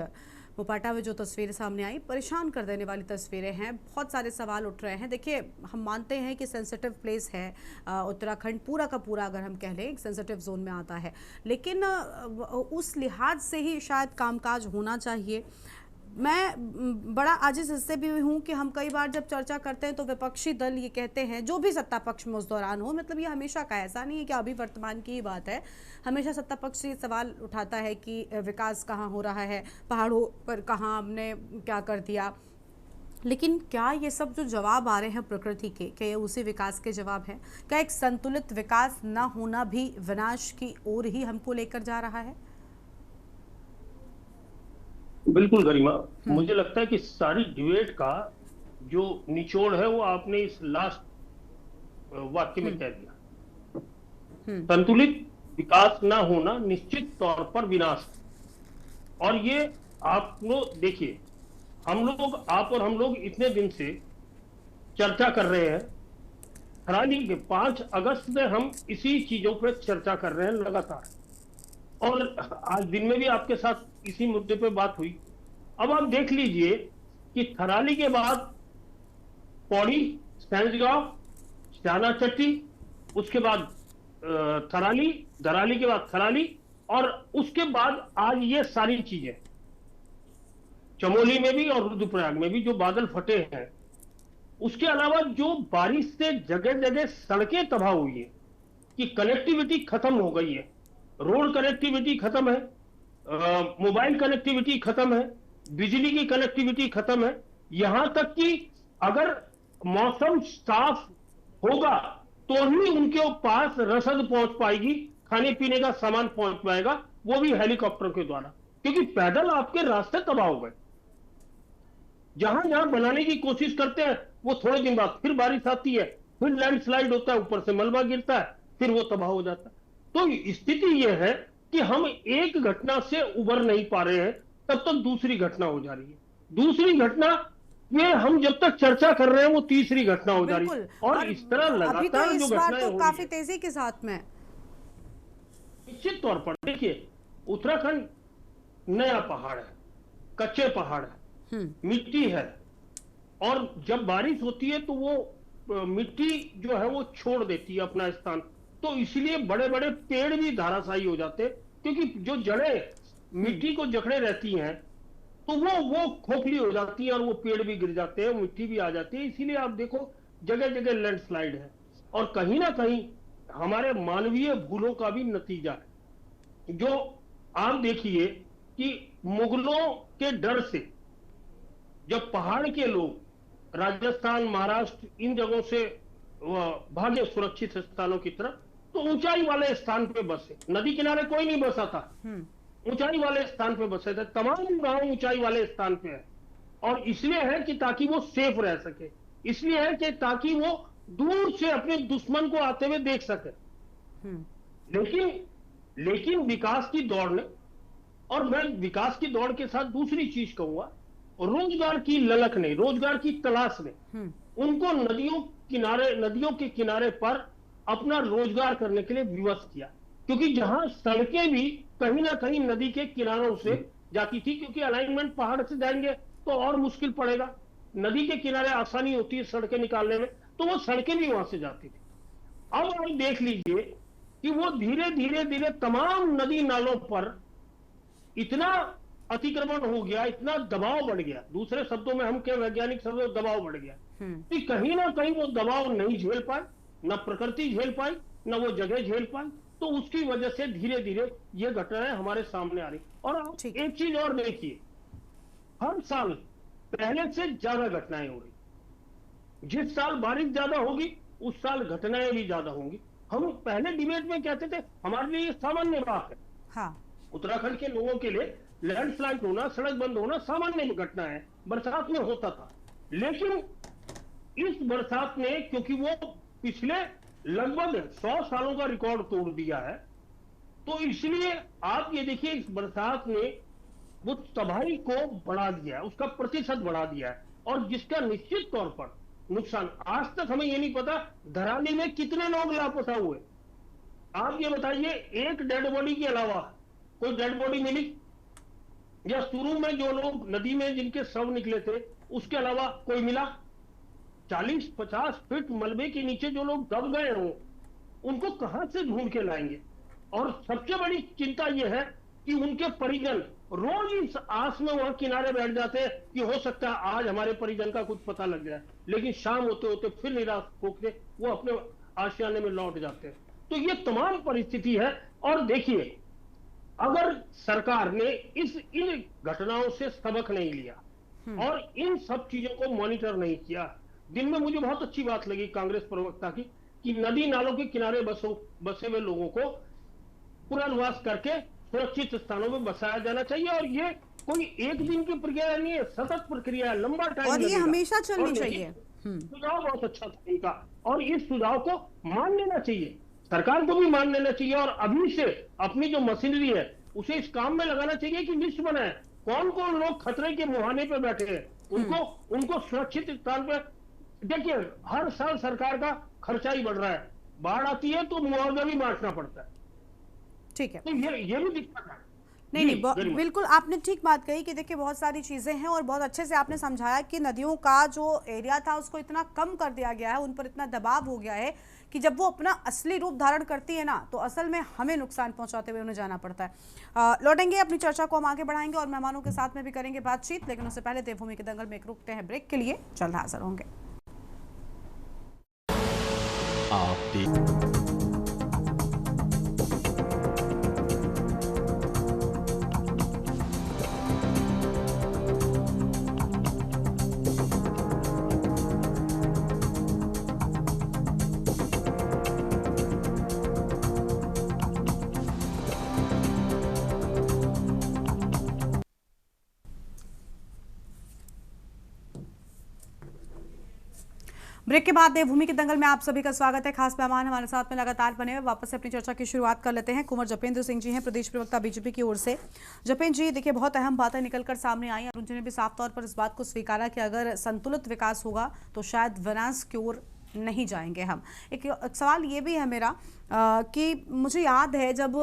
मोपाटा में जो तस्वीरें सामने आई, परेशान कर देने वाली तस्वीरें हैं। बहुत सारे सवाल उठ रहे हैं। देखिए, हम मानते हैं कि सेंसिटिव प्लेस है उत्तराखंड, पूरा का पूरा अगर हम कह लें एक सेंसिटिव जोन में आता है, लेकिन उस लिहाज से ही शायद कामकाज होना चाहिए। मैं बड़ा आजिज़ इससे भी हूँ कि हम कई बार जब चर्चा करते हैं तो विपक्षी दल ये कहते हैं, जो भी सत्ता पक्ष में उस दौरान हो, मतलब ये हमेशा का, ऐसा नहीं है कि अभी वर्तमान की ही बात है, हमेशा सत्ता पक्ष ये सवाल उठाता है कि विकास कहाँ हो रहा है, पहाड़ों पर कहाँ हमने क्या कर दिया। लेकिन क्या ये सब जो जवाब आ रहे हैं प्रकृति के, क्या ये उसी विकास के जवाब हैं? क्या एक संतुलित विकास ना होना भी विनाश की ओर ही हमको लेकर जा रहा है? बिल्कुल गरिमा, मुझे लगता है कि सारी डिबेट का जो निचोड़ है वो आपने इस लास्ट वाक्य में कह दिया। संतुलित विकास ना होना निश्चित तौर पर विनाश। और ये आप लोग देखिए, हम लोग, आप और हम लोग इतने दिन से चर्चा कर रहे हैं, थराली के 5 अगस्त से हम इसी चीजों पर चर्चा कर रहे हैं लगातार, और आज दिन में भी आपके साथ इसी मुद्दे पे बात हुई। अब आप देख लीजिए कि थराली के बाद पौड़ी, सैंजगांव, शाना चट्टी, उसके बाद थराली, दराली के बाद थराली, और उसके बाद आज ये सारी चीजें चमोली में भी और रुद्रप्रयाग में भी जो बादल फटे हैं। उसके अलावा जो बारिश से जगह जगह सड़कें तबाह हुई है, कि कनेक्टिविटी खत्म हो गई है, रोड कनेक्टिविटी खत्म है, मोबाइल कनेक्टिविटी खत्म है, बिजली की कनेक्टिविटी खत्म है। यहां तक कि अगर मौसम साफ होगा तो ही उनके पास रसद पहुंच पाएगी, खाने पीने का सामान पहुंच पाएगा, वो भी हेलीकॉप्टर के द्वारा, क्योंकि पैदल आपके रास्ते तबाह हो गए। जहां जहां बनाने की कोशिश करते हैं वो थोड़े दिन बाद फिर बारिश आती है, फिर लैंडस्लाइड होता है, ऊपर से मलबा गिरता है, फिर वो तबाह हो जाता है। तो स्थिति यह है कि हम एक घटना से उबर नहीं पा रहे हैं, तब तक दूसरी घटना हो जा रही है, दूसरी घटना ये हम जब तक चर्चा कर रहे हैं वो तीसरी घटना हो जा रही है, और इस तरह लगातार जो घटनाएं हो काफी तेजी के साथ में। निश्चित तौर पर देखिए, उत्तराखंड नया पहाड़ है, कच्चे पहाड़ है, मिट्टी है, और जब बारिश होती है तो वो मिट्टी जो है वो छोड़ देती है अपना स्थान, तो इसलिए बड़े बड़े पेड़ भी धाराशायी हो जाते हैं, क्योंकि जो जड़ें मिट्टी को जकड़े रहती हैं तो वो खोखली हो जाती है और वो पेड़ भी गिर जाते हैं, मिट्टी भी आ जाती है। इसीलिए आप देखो जगह जगह लैंडस्लाइड है, और कहीं ना कहीं हमारे मानवीय भूलों का भी नतीजा है। जो आप देखिए कि मुगलों के डर से जब पहाड़ के लोग राजस्थान, महाराष्ट्र इन जगहों से भागे सुरक्षित स्थानों की तरफ, तो ऊंचाई वाले स्थान पे बसे, नदी किनारे कोई नहीं बसा था, ऊंचाई वाले स्थान पे बसे थे, तमाम गांव ऊंचाई वाले स्थान पे है, और इसलिए है कि ताकि वो सेफ रह सके, इसलिए है कि ताकि वो दूर से अपने दुश्मन को आते हुए देख सके। लेकिन विकास की दौड़ ने, और मैं विकास की दौड़ के साथ दूसरी चीज कहूंगा, रोजगार की ललक ने, रोजगार की तलाश ने उनको नदियों के किनारे पर अपना रोजगार करने के लिए विवश किया, क्योंकि जहां सड़कें भी कहीं ना कहीं नदी के किनारों से जाती थी, क्योंकि अलाइनमेंट पहाड़ से जाएंगे तो और मुश्किल पड़ेगा, नदी के किनारे आसानी होती है सड़कें निकालने में, तो वो सड़कें भी वहां से जाती थी। अब आप देख लीजिए कि वो धीरे धीरे तमाम नदी नालों पर इतना अतिक्रमण हो गया, इतना दबाव बढ़ गया, दूसरे शब्दों में हम क्या वैज्ञानिक शब्दों में दबाव बढ़ गया, कि कहीं ना कहीं वो दबाव नहीं झेल पाए, न प्रकृति झेल पाई, न वो जगह झेल पाई, तो उसकी वजह से धीरे धीरे ये घटनाएं हमारे सामने आ रही। और आप एक चीज और देखिए, हर साल पहले से ज्यादा घटनाएं हो रही, जिस साल बारिश ज्यादा होगी उस साल घटनाएं भी ज्यादा होंगी। हम पहले डिबेट में कहते थे हमारे लिए सामान्य बात है, हाँ, उत्तराखंड के लोगों के लिए लैंडस्लाइड होना, सड़क बंद होना सामान्य घटना है, बरसात में होता था, लेकिन इस बरसात ने, क्योंकि वो पिछले लगभग 100 सालों का रिकॉर्ड तोड़ दिया है, तो इसलिए आप ये देखिए इस बरसात ने वो तबाही को बढ़ा दिया है, उसका प्रतिशत बढ़ा दिया है, और जिसका निश्चित तौर पर नुकसान, आज तक हमें ये नहीं पता धराली में कितने लोग लापता हुए। आप ये बताइए, एक डेड बॉडी के अलावा कोई डेड बॉडी मिली, या शुरू में जो लोग नदी में जिनके शव निकले थे उसके अलावा कोई मिला? 40-50 फीट मलबे के नीचे जो लोग दब गए हों उनको कहां से ढूंढ के लाएंगे? और सबसे बड़ी चिंता यह है कि उनके परिजन रोज इस आस में वहां किनारे बैठ जाते हैं कि हो सकता है आज हमारे परिजन का कुछ पता लग जाए, लेकिन शाम होते होते फिर निराश होकर वो अपने आशियाने में लौट जाते हैं। तो ये तमाम परिस्थिति है, और देखिए अगर सरकार ने इन घटनाओं से सबक नहीं लिया और इन सब चीजों को मॉनिटर नहीं किया, दिन में मुझे बहुत अच्छी बात लगी कांग्रेस प्रवक्ता की कि नदी नालों के किनारे बसे हुए लोगों को पुनर्वास करके सुरक्षित स्थानों में बसाया जाना चाहिए, और ये कोई एक दिन की प्रक्रिया नहीं है, सतत प्रक्रिया है, लंबा टाइम, और ये हमेशा चलनी चाहिए। सुझाव बहुत अच्छा था इनका, और इस सुझाव को मान लेना चाहिए, सरकार को भी मान लेना चाहिए, और अभी से अपनी जो मशीनरी है उसे इस काम में लगाना चाहिए कि लिस्ट बनाए कौन कौन लोग खतरे के मुहाने पे बैठे हैं, उनको सुरक्षित स्थान पे। देखिए हर साल सरकार का खर्चा ही बढ़ रहा है, बाढ़ आती है तो मुआवजा भी बांटना पड़ता है, ठीक है, तो ये भी दिक्कत है। नहीं, बिल्कुल आपने ठीक बात कही कि देखिए बहुत सारी चीज़ें हैं, और बहुत अच्छे से आपने समझाया कि नदियों का जो एरिया था उसको इतना कम कर दिया गया है, उन पर इतना दबाव हो गया है कि जब वो अपना असली रूप धारण करती है ना, तो असल में हमें नुकसान पहुंचाते हुए उन्हें जाना पड़ता है। लौटेंगे, अपनी चर्चा को हम आगे बढ़ाएंगे और मेहमानों के साथ में भी करेंगे बातचीत, लेकिन उससे पहले देवभूमि के दंगल में एक रुकते हैं ब्रेक के लिए, जल्द हाजिर होंगे। ब्रेक के बाद देवभूमि के दंगल में आप सभी का स्वागत है। खास मेहमान हमारे साथ में लगातार बने हुए, वापस से अपनी चर्चा की शुरुआत कर लेते हैं। कुंवर जपेंद्र सिंह जी हैं, प्रदेश प्रवक्ता बीजेपी की ओर से। जपेंद्र जी, देखिए बहुत अहम बातें निकलकर सामने आई। अरुण जी ने भी साफ तौर पर इस बात को स्वीकारा कि अगर संतुलित विकास होगा तो शायद विनाश की ओर नहीं जाएंगे हम। एक सवाल ये भी है मेरा कि मुझे याद है जब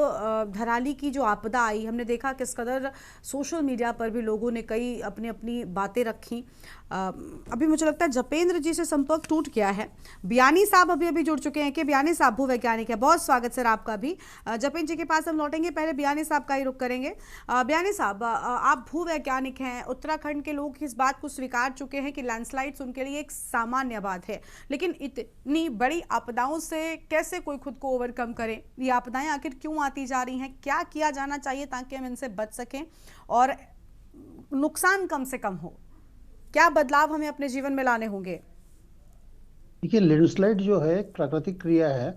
धराली की जो आपदा आई, हमने देखा किस कदर सोशल मीडिया पर भी लोगों ने कई अपनी अपनी बातें रखी। अभी मुझे लगता है जपेंद्र जी से संपर्क टूट गया है। बियानी साहब अभी जुड़ चुके हैं कि बियानी साहब भूवैज्ञानिक है। बहुत स्वागत सर आपका भी। जपेंद्र जी के पास हम लौटेंगे, पहले बियानी साहब का ही रुख करेंगे। बियानी साहब, आप भूवैज्ञानिक हैं, उत्तराखंड के लोग इस बात को स्वीकार चुके हैं कि लैंडस्लाइड्स उनके लिए एक सामान्य बात है, लेकिन इतनी बड़ी आपदाओं से कैसे कोई खुद को ओवरकम करे? ये आपदाएं आखिर क्यों आती जा रही हैं? क्या किया जाना चाहिए ताकि हम इनसे बच सकें और नुकसान कम से कम हो? क्या बदलाव हमें अपने जीवन में लाने होंगे? देखिए, लैंडस्लाइड जो है एक प्राकृतिक क्रिया है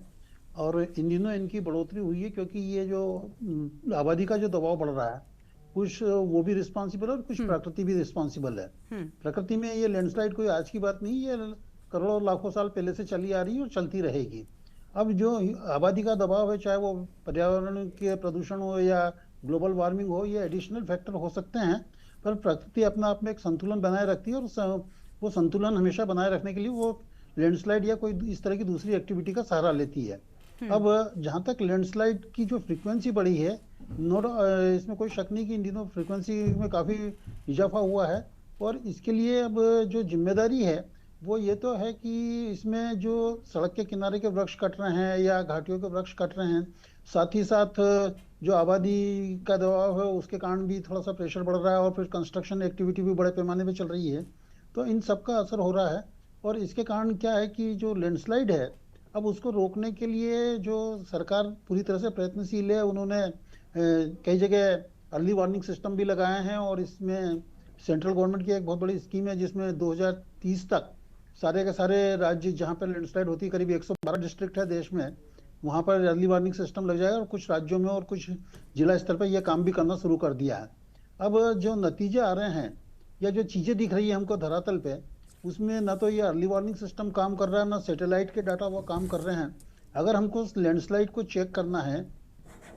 और इन दिनों इनकी बढ़ोतरी हुई है क्योंकि ये जो आबादी का जो दबाव बढ़ रहा है, कुछ वो भी रिस्पॉन्सिबल है और कुछ प्रकृति भी रिस्पॉन्सिबल है। प्रकृति में ये लैंडस्लाइड कोई आज की बात नहीं, ये करोड़ों लाखों साल पहले से चली आ रही है और चलती रहेगी। अब जो आबादी का दबाव है, चाहे वो पर्यावरण के प्रदूषण हो या ग्लोबल वार्मिंग हो, ये एडिशनल फैक्टर हो सकते हैं, पर प्रकृति अपना आप में एक संतुलन बनाए रखती है और वो संतुलन हमेशा बनाए रखने के लिए वो लैंडस्लाइड या कोई इस तरह की दूसरी एक्टिविटी का सहारा लेती है। अब जहाँ तक लैंडस्लाइड की जो फ्रीक्वेंसी बढ़ी है, इसमें कोई शक नहीं कि इन दिनों फ्रीक्वेंसी में काफ़ी इजाफा हुआ है और इसके लिए अब जो जिम्मेदारी है वो ये तो है कि इसमें जो सड़क के किनारे के वृक्ष कट रहे हैं या घाटियों के वृक्ष कट रहे हैं, साथ ही साथ जो आबादी का दबाव है उसके कारण भी थोड़ा सा प्रेशर बढ़ रहा है और फिर कंस्ट्रक्शन एक्टिविटी भी बड़े पैमाने पे चल रही है, तो इन सब का असर हो रहा है। और इसके कारण क्या है कि जो लैंडस्लाइड है, अब उसको रोकने के लिए जो सरकार पूरी तरह से प्रयत्नशील है। उन्होंने कई जगह अर्ली वार्निंग सिस्टम भी लगाए हैं और इसमें सेंट्रल गवर्नमेंट की एक बहुत बड़ी स्कीम है जिसमें 2030 तक सारे के सारे राज्य जहाँ पर लैंडस्लाइड होती है, करीब 112 डिस्ट्रिक्ट है देश में, वहाँ पर अर्ली वार्निंग सिस्टम लग जाएगा और कुछ राज्यों में और कुछ जिला स्तर पर यह काम भी करना शुरू कर दिया है। अब जो नतीजे आ रहे हैं या जो चीज़ें दिख रही है हमको धरातल पे, उसमें ना तो ये अर्ली वार्निंग सिस्टम काम कर रहा है, ना सैटेलाइट के डाटा वो काम कर रहे हैं। अगर हमको लैंडस्लाइड को चेक करना है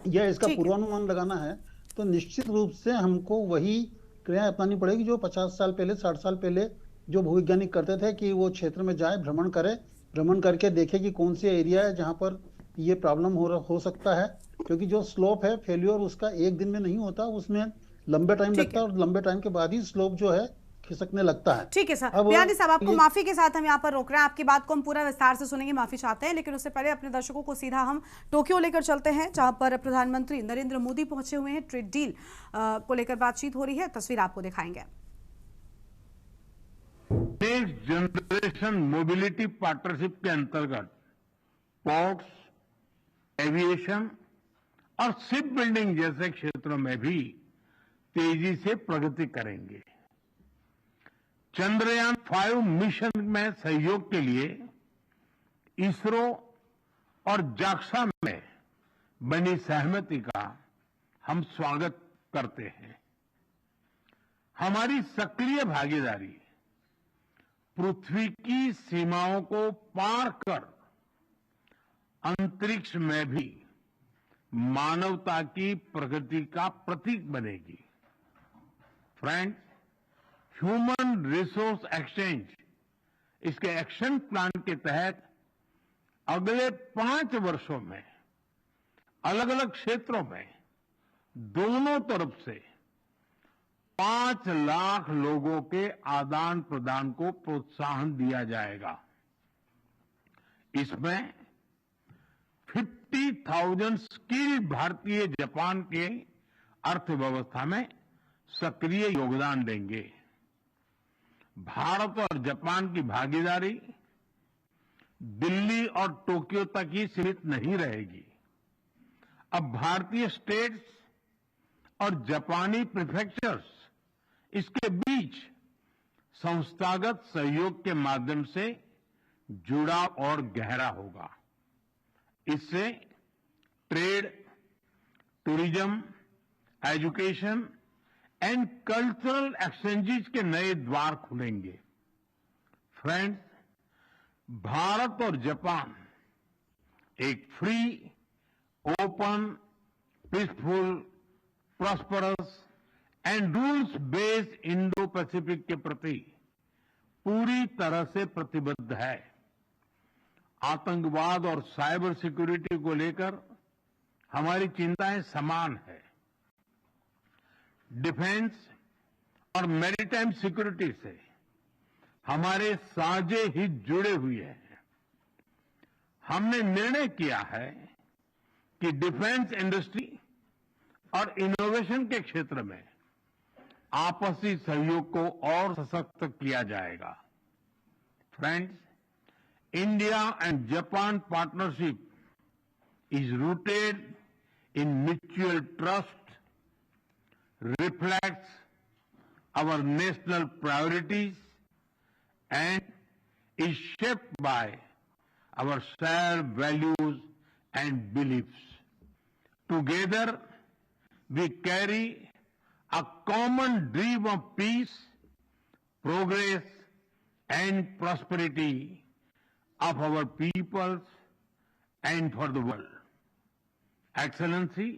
या इसका पूर्वानुमान लगाना है तो निश्चित रूप से हमको वही क्रियाएं अपनानी पड़ेगी जो 50 साल पहले 60 साल पहले जो भूवैज्ञानिक करते थे कि वो क्षेत्र में जाए, भ्रमण करके देखे कि कौन से एरिया है जहाँ पर ये प्रॉब्लम हो सकता है, क्योंकि जो स्लोप है फेल्योर उसका एक दिन में नहीं होता, उसमें लंबे टाइम लगता है और लंबे टाइम के बाद ही स्लोप जो है खिसकने लगता है। ठीक है सर। बियानी साहब, आपको माफी के साथ हम यहाँ पर रोक रहे हैं, आपकी बात को हम पूरा विस्तार से सुनेंगे, माफी चाहते हैं, लेकिन उससे पहले अपने दर्शकों को सीधा हम टोक्यो लेकर चलते हैं जहां पर प्रधानमंत्री नरेंद्र मोदी पहुंचे हुए हैं। ट्रेड डील को लेकर बातचीत हो रही है, तस्वीर आपको दिखाएंगे। नेक्स्ट जनरेशन मोबिलिटी पार्टनरशिप के अंतर्गत पोर्ट्स, एविएशन और शिप बिल्डिंग जैसे क्षेत्रों में भी तेजी से प्रगति करेंगे। चंद्रयान 5 मिशन में सहयोग के लिए इसरो और जाक्सा में बनी सहमति का हम स्वागत करते हैं। हमारी सक्रिय भागीदारी पृथ्वी की सीमाओं को पार कर अंतरिक्ष में भी मानवता की प्रगति का प्रतीक बनेगी। फ्रेंड्स, ह्यूमन रिसोर्स एक्सचेंज, इसके एक्शन प्लान के तहत अगले 5 वर्षों में अलग अलग क्षेत्रों में दोनों तरफ से 5 लाख लोगों के आदान प्रदान को प्रोत्साहन दिया जाएगा। इसमें 50,000 स्किल्ड भारतीय जापान के अर्थव्यवस्था में सक्रिय योगदान देंगे। भारत और जापान की भागीदारी दिल्ली और टोक्यो तक ही सीमित नहीं रहेगी। अब भारतीय स्टेट्स और जापानी प्रीफेक्चर्स इसके बीच संस्थागत सहयोग के माध्यम से जुड़ाव और गहरा होगा। इससे trade, tourism, education and cultural exchanges के नए द्वार खुलेंगे। फ्रेंड्स, भारत और जापान एक free, open, peaceful, prosperous and rules based Indo Pacific के प्रति पूरी तरह से प्रतिबद्ध है। आतंकवाद और साइबर सिक्योरिटी को लेकर हमारी चिंताएं समान है। डिफेंस और मैरीटाइम सिक्योरिटी से हमारे साझे हित जुड़े हुए हैं। हमने निर्णय किया है कि डिफेंस इंडस्ट्री और इनोवेशन के क्षेत्र में आपसी सहयोग को और सशक्त किया जाएगा। Friends, India and Japan partnership is rooted in mutual trust, reflects our national priorities, and is shaped by our shared values and beliefs. Together, we carry a common dream of peace, progress, and prosperity of our peoples and for the world. Excellency,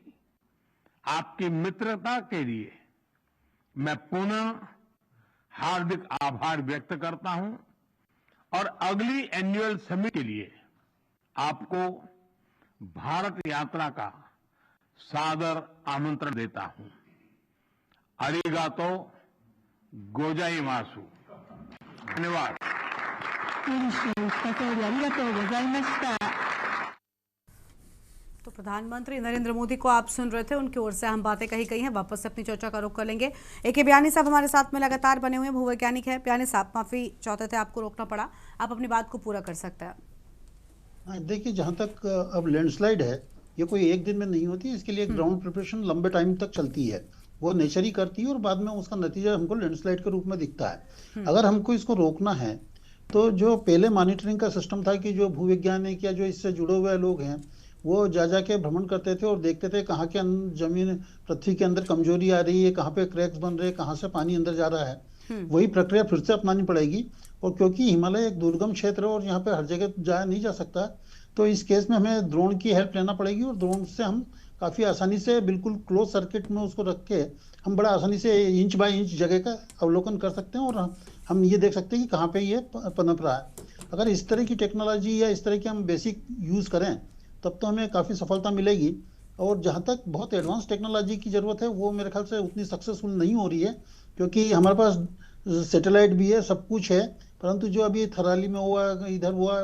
आपकी मित्रता के लिए मैं पुनः हार्दिक आभार व्यक्त करता हूं और अगली एनुअल समिट के लिए आपको भारत यात्रा का सादर आमंत्रण देता हूं। अरिगातो गोजाइमासु। धन्यवाद। तो प्रधानमंत्री नरेंद्र मोदी को आप सुन रहे थे, उनकी ओर से हम बातें कही गई हैं। वापस से अपनी चर्चा का रुख कर लेंगे। AK बयानी साहब हमारे साथ में लगातार बने हुए भूवैज्ञानिक है। बयानी साहब, माफी चाहते थे, आपको रोकना पड़ा, आप अपनी बात को पूरा कर सकते हैं। देखिए, जहाँ तक अब लैंडस्लाइड है, ये कोई एक दिन में नहीं होती, इसके लिए ग्राउंड प्रिपरेशन लंबे टाइम तक चलती है। वो नेचर ही करती है और बाद में उसका नतीजा हमको लैंडस्लाइड के रूप में दिखता है। अगर हमको इसको रोकना है तो जो पहले मॉनिटरिंग का सिस्टम था कि जो भूवैज्ञानिक या जो इससे जुड़े हुए लोग हैं वो जा के भ्रमण करते थे और देखते थे कहाँ के जमीन पृथ्वी के अंदर कमजोरी आ रही है, कहाँ पे क्रैक्स बन रहे हैं, कहाँ से पानी अंदर जा रहा है। वही प्रक्रिया फिर से अपनानी पड़ेगी। और क्योंकि हिमालय एक दुर्गम क्षेत्र है और यहाँ पे हर जगह जाया नहीं जा सकता, तो इस केस में हमें ड्रोन की हेल्प लेना पड़ेगी और ड्रोन से हम काफ़ी आसानी से बिल्कुल क्लोज सर्किट में उसको रख के हम बड़ा आसानी से इंच बाय इंच जगह का अवलोकन कर सकते हैं और हम ये देख सकते हैं कि कहाँ पे ये पनप रहा है। अगर इस तरह की टेक्नोलॉजी या इस तरह की हम बेसिक यूज़ करें तब तो हमें काफ़ी सफलता मिलेगी। और जहाँ तक बहुत एडवांस टेक्नोलॉजी की ज़रूरत है वो मेरे ख्याल से उतनी सक्सेसफुल नहीं हो रही है, क्योंकि हमारे पास सैटेलाइट भी है, सब कुछ है, परंतु जो अभी थराली में हुआ, इधर हुआ,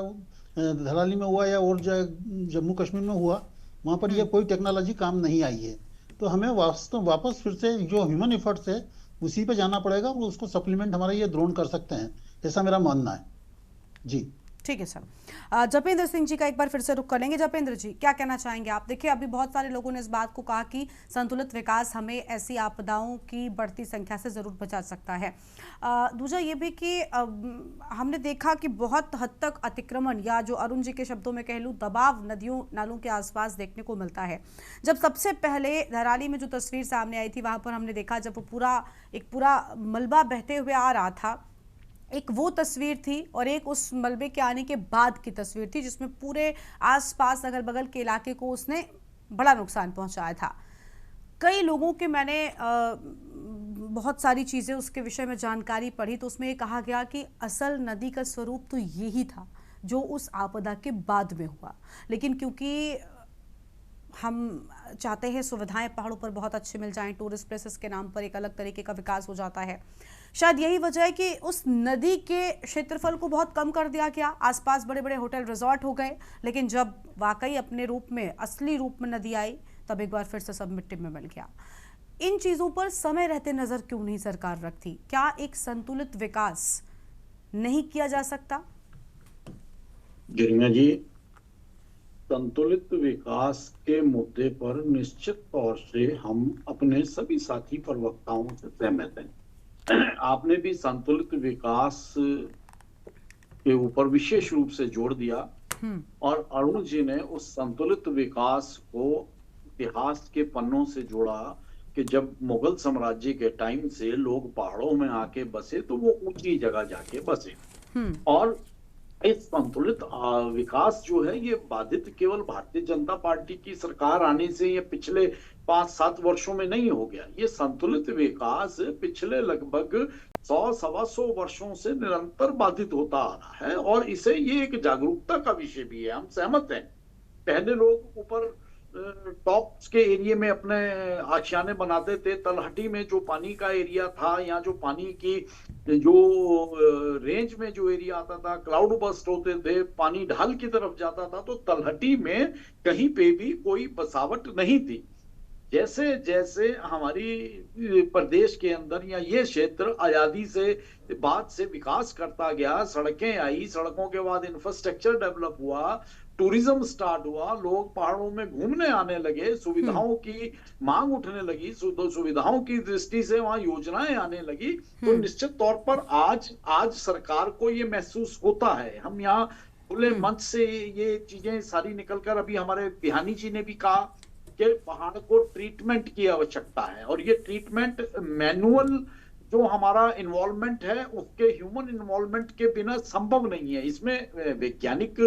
धराली में हुआ या और जम्मू कश्मीर में हुआ, वहाँ पर यह कोई टेक्नोलॉजी काम नहीं आई है। तो हमें वापस फिर से जो ह्यूमन एफर्ट्स है उसी पे जाना पड़ेगा और उसको सप्लीमेंट हमारा ये ड्रोन कर सकते हैं, ऐसा मेरा मानना है। जी ठीक है सर। जपेंद्र सिंह जी का एक बार फिर से रुख कर लेंगे। जपेंद्र जी, क्या कहना चाहेंगे आप? देखिए, अभी बहुत सारे लोगों ने इस बात को कहा कि संतुलित विकास हमें ऐसी आपदाओं की बढ़ती संख्या से ज़रूर बचा सकता है। दूसरा ये भी कि हमने देखा कि बहुत हद तक अतिक्रमण या जो अरुण जी के शब्दों में कह लूँ दबाव नदियों नालों के आसपास देखने को मिलता है। जब सबसे पहले धराली में जो तस्वीर सामने आई थी वहाँ पर हमने देखा जब वो पूरा मलबा बहते हुए आ रहा था, एक वो तस्वीर थी और एक उस मलबे के आने के बाद की तस्वीर थी जिसमें पूरे आसपास अगल बगल के इलाके को उसने बड़ा नुकसान पहुंचाया था। कई लोगों के मैंने बहुत सारी चीज़ें उसके विषय में जानकारी पढ़ी, तो उसमें ये कहा गया कि असल नदी का स्वरूप तो यही था जो उस आपदा के बाद में हुआ, लेकिन क्योंकि हम चाहते हैं सुविधाएं पहाड़ों पर बहुत अच्छे मिल जाएं, टूरिस्ट प्लेसेस के नाम पर एक अलग तरीके का विकास हो जाता है, शायद यही वजह है कि उस नदी के क्षेत्रफल को बहुत कम कर दिया गया। आसपास बड़े बड़े होटल रिजॉर्ट हो गए, लेकिन जब वाकई अपने रूप में असली रूप में नदी आई तब एक बार फिर से सब मिट्टी में मिल गया। इन चीज़ों पर समय रहते नज़र क्यों नहीं सरकार रखती? क्या एक संतुलित विकास नहीं किया जा सकता? गरिमा जी, संतुलित विकास के मुद्दे पर निश्चित तौर से हम अपने सभी साथी प्रवक्ताओं से सहमत हैं। आपने भी संतुलित विकास के ऊपर विशेष रूप से जोर दिया और अरुण जी ने उस संतुलित विकास को इतिहास के पन्नों से जोड़ा कि जब मुगल साम्राज्य के टाइम से लोग पहाड़ों में आके बसे तो वो ऊंची जगह जाके बसे और इस संतुलित विकास जो है ये बाधित केवल भारतीय जनता पार्टी की सरकार आने से ये पिछले 5-7 वर्षों में नहीं हो गया। ये संतुलित विकास पिछले लगभग 100-125 वर्षों से निरंतर बाधित होता आ रहा है और इसे ये एक जागरूकता का विषय भी है। हम सहमत हैं। पहले लोग ऊपर टॉप के एरिया में अपने आशियाने बनाते थे। तलहटी में जो पानी का एरिया था या जो पानी की जो रेंज में जो एरिया आता था, क्लाउड बस्ट होते थे, पानी ढाल की तरफ जाता था, तो तलहटी में कहीं पे भी कोई बसावट नहीं थी। जैसे जैसे हमारी प्रदेश के अंदर या ये क्षेत्र आजादी से बाद से विकास करता गया, सड़कें आई, सड़कों के बाद इंफ्रास्ट्रक्चर डेवलप हुआ, टूरिज्म स्टार्ट हुआ, लोग पहाड़ों में घूमने आने लगे, सुविधाओं की मांग उठने लगी, सुविधाओं की दृष्टि से वहां योजनाएं आने लगी, तो निश्चित तौर पर आज सरकार को ये महसूस होता है। हम यहाँ खुले मंच से ये चीजें सारी निकलकर, अभी हमारे बिहानी जी ने भी कहा कि पहाड़ को ट्रीटमेंट की आवश्यकता है और ये ट्रीटमेंट मैनुअल जो हमारा इन्वॉल्वमेंट है उसके ह्यूमन इन्वॉल्वमेंट के बिना संभव नहीं है। इसमें वैज्ञानिक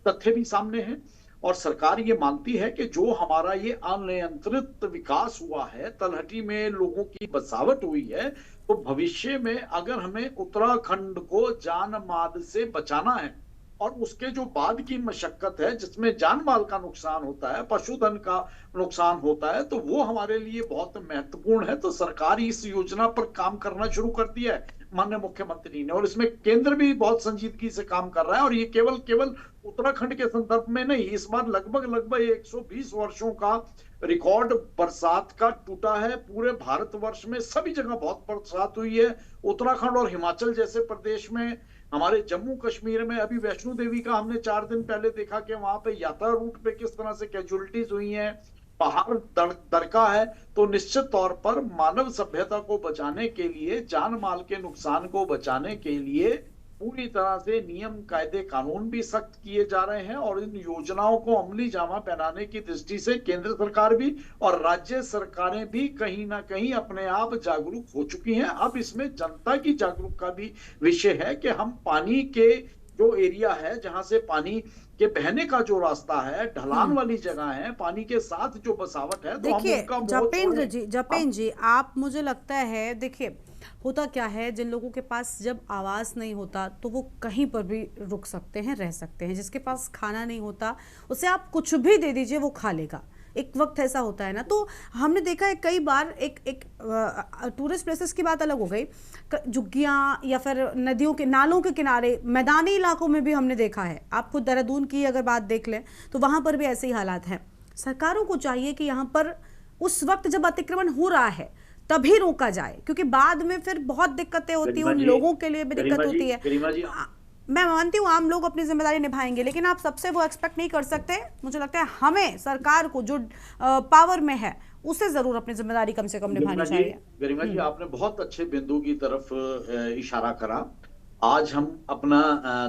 तथ्य भी सामने हैं और सरकार ये मानती है कि जो हमारा ये अनियंत्रित विकास हुआ है, तलहटी में लोगों की बसावट हुई है, तो भविष्य में अगर हमें उत्तराखंड को जान माल से बचाना है और उसके जो बाद की मशक्कत है जिसमें जान माल का नुकसान होता है, पशुधन का नुकसान होता है, तो वो हमारे लिए बहुत महत्वपूर्ण है। तो सरकार इस योजना पर काम करना शुरू कर दिया है माननीय मुख्यमंत्री ने और इसमें केंद्र भी बहुत संजीदगी से काम कर रहा है। और ये केवल उत्तराखंड के संदर्भ में नहीं, इस बार लगभग 120 वर्षों का रिकॉर्ड बरसात का टूटा है। पूरे भारतवर्ष में सभी जगह बहुत बरसात हुई है। उत्तराखंड और हिमाचल जैसे प्रदेश में, हमारे जम्मू कश्मीर में अभी वैष्णो देवी का हमने 4 दिन पहले देखा कि वहां पे यात्रा रूट पे किस तरह से कैजुअलिटीज हुई हैं, पहाड़ दरका है। तो निश्चित तौर पर मानव सभ्यता को बचाने के लिए, जान माल के नुकसान को बचाने के लिए पूरी तरह से नियम कायदे कानून भी सख्त किए जा रहे हैं और इन योजनाओं को अमली जामा पहनाने की दृष्टि से केंद्र सरकार भी और राज्य सरकारें भी कहीं ना कहीं अपने आप जागरूक हो चुकी हैं। अब इसमें जनता की जागरूक का भी विषय है कि हम पानी के जो एरिया है, जहां से पानी के बहने का जो रास्ता है, ढलान वाली जगह है, पानी के साथ जो बसावट है, तो देखिए जपेंद्र जी, आप, मुझे लगता है, देखिए होता क्या है, जिन लोगों के पास जब आवाज़ नहीं होता तो वो कहीं पर भी रुक सकते हैं, रह सकते हैं। जिसके पास खाना नहीं होता उसे आप कुछ भी दे दीजिए वो खा लेगा। एक वक्त ऐसा होता है ना। तो हमने देखा है कई बार, एक टूरिस्ट प्लेसेस की बात अलग हो गई, झुग्गियाँ या फिर नदियों के नालों के किनारे मैदानी इलाकों में भी हमने देखा है। आप खुद देहरादून की अगर बात देख लें तो वहाँ पर भी ऐसे ही हालात हैं। सरकारों को चाहिए कि यहाँ पर उस वक्त जब अतिक्रमण हो रहा है तभी रोका जाए, क्योंकि बाद में फिर बहुत दिक्कतें होती हैं, उन लोगों के लिए भी दिक्कत होती है। मैं मानती हूँ आम लोग अपनी जिम्मेदारी निभाएंगे, लेकिन आप सबसे वो एक्सपेक्ट नहीं कर सकते। मुझे लगता है हमें, सरकार को जो पावर में है, उसे जरूर अपनी जिम्मेदारी कम से कम निभानी चाहिए। गरिमा जी, आपने बहुत अच्छे बिंदु की तरफ इशारा करा। आज हम अपना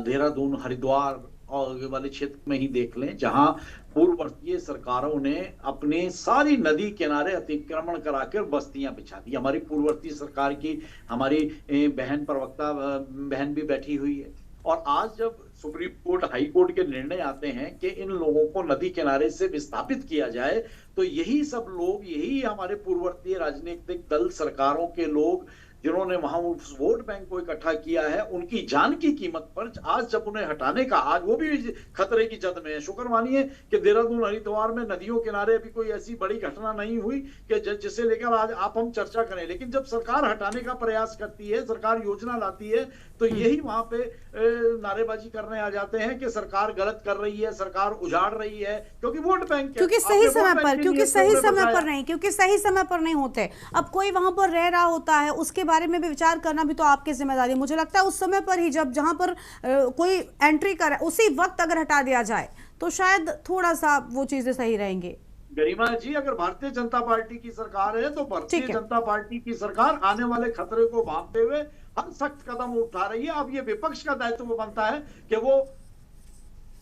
देहरादून, हरिद्वार और वाले क्षेत्र में ही देख लें, जहां पूर्ववर्तीय सरकारों ने अपने सारी नदी किनारे अतिक्रमण कराकर बस्तियां बिछा दी। हमारी पूर्ववर्ती सरकार की हमारी बहन प्रवक्ता बहन भी बैठी हुई है। और आज जब सुप्रीम कोर्ट, हाई कोर्ट के निर्णय आते हैं कि इन लोगों को नदी किनारे से विस्थापित किया जाए, तो यही सब लोग, यही हमारे पूर्ववर्तीय राजनीतिक दल, सरकारों के लोग जिन्होंने वहां उस वोट बैंक को इकट्ठा किया है, उनकी जान की कीमत पर आज जब उन्हें हटाने का, आज वो भी खतरे की जद में है। शुक्र मानिए कि देहरादून, हरिद्वार में नदियों किनारे अभी कोई ऐसी बड़ी घटना नहीं हुई कि जिसे लेकर आज आप हम चर्चा करें। लेकिन जब सरकार हटाने का प्रयास करती है, सरकार योजना लाती है, तो यही वहां पे नारेबाजी करने आ जाते हैं कि सरकार गलत कर रही है, सरकार उजाड़ रही है, क्योंकि वोट बैंक, क्योंकि सही समय पर नहीं होते। अब कोई वहां पर रह रहा होता है, उसके बारे में भी विचार करना भी तो आपकी जिम्मेदारी है। मुझे लगता है उस समय पर ही, जब जहां पर कोई एंट्री करे, उसी वक्त अगर हटा दिया जाए तो शायद थोड़ा सा वो चीजें सही रहेंगी। गरिमा जी, अगर भारतीय जनता पार्टी की सरकार है तो भारतीय जनता पार्टी की सरकार आने वाले खतरे को भांपते हुए हर सख्त कदम उठा रही है। अब ये विपक्ष का दायित्व बनता है कि वो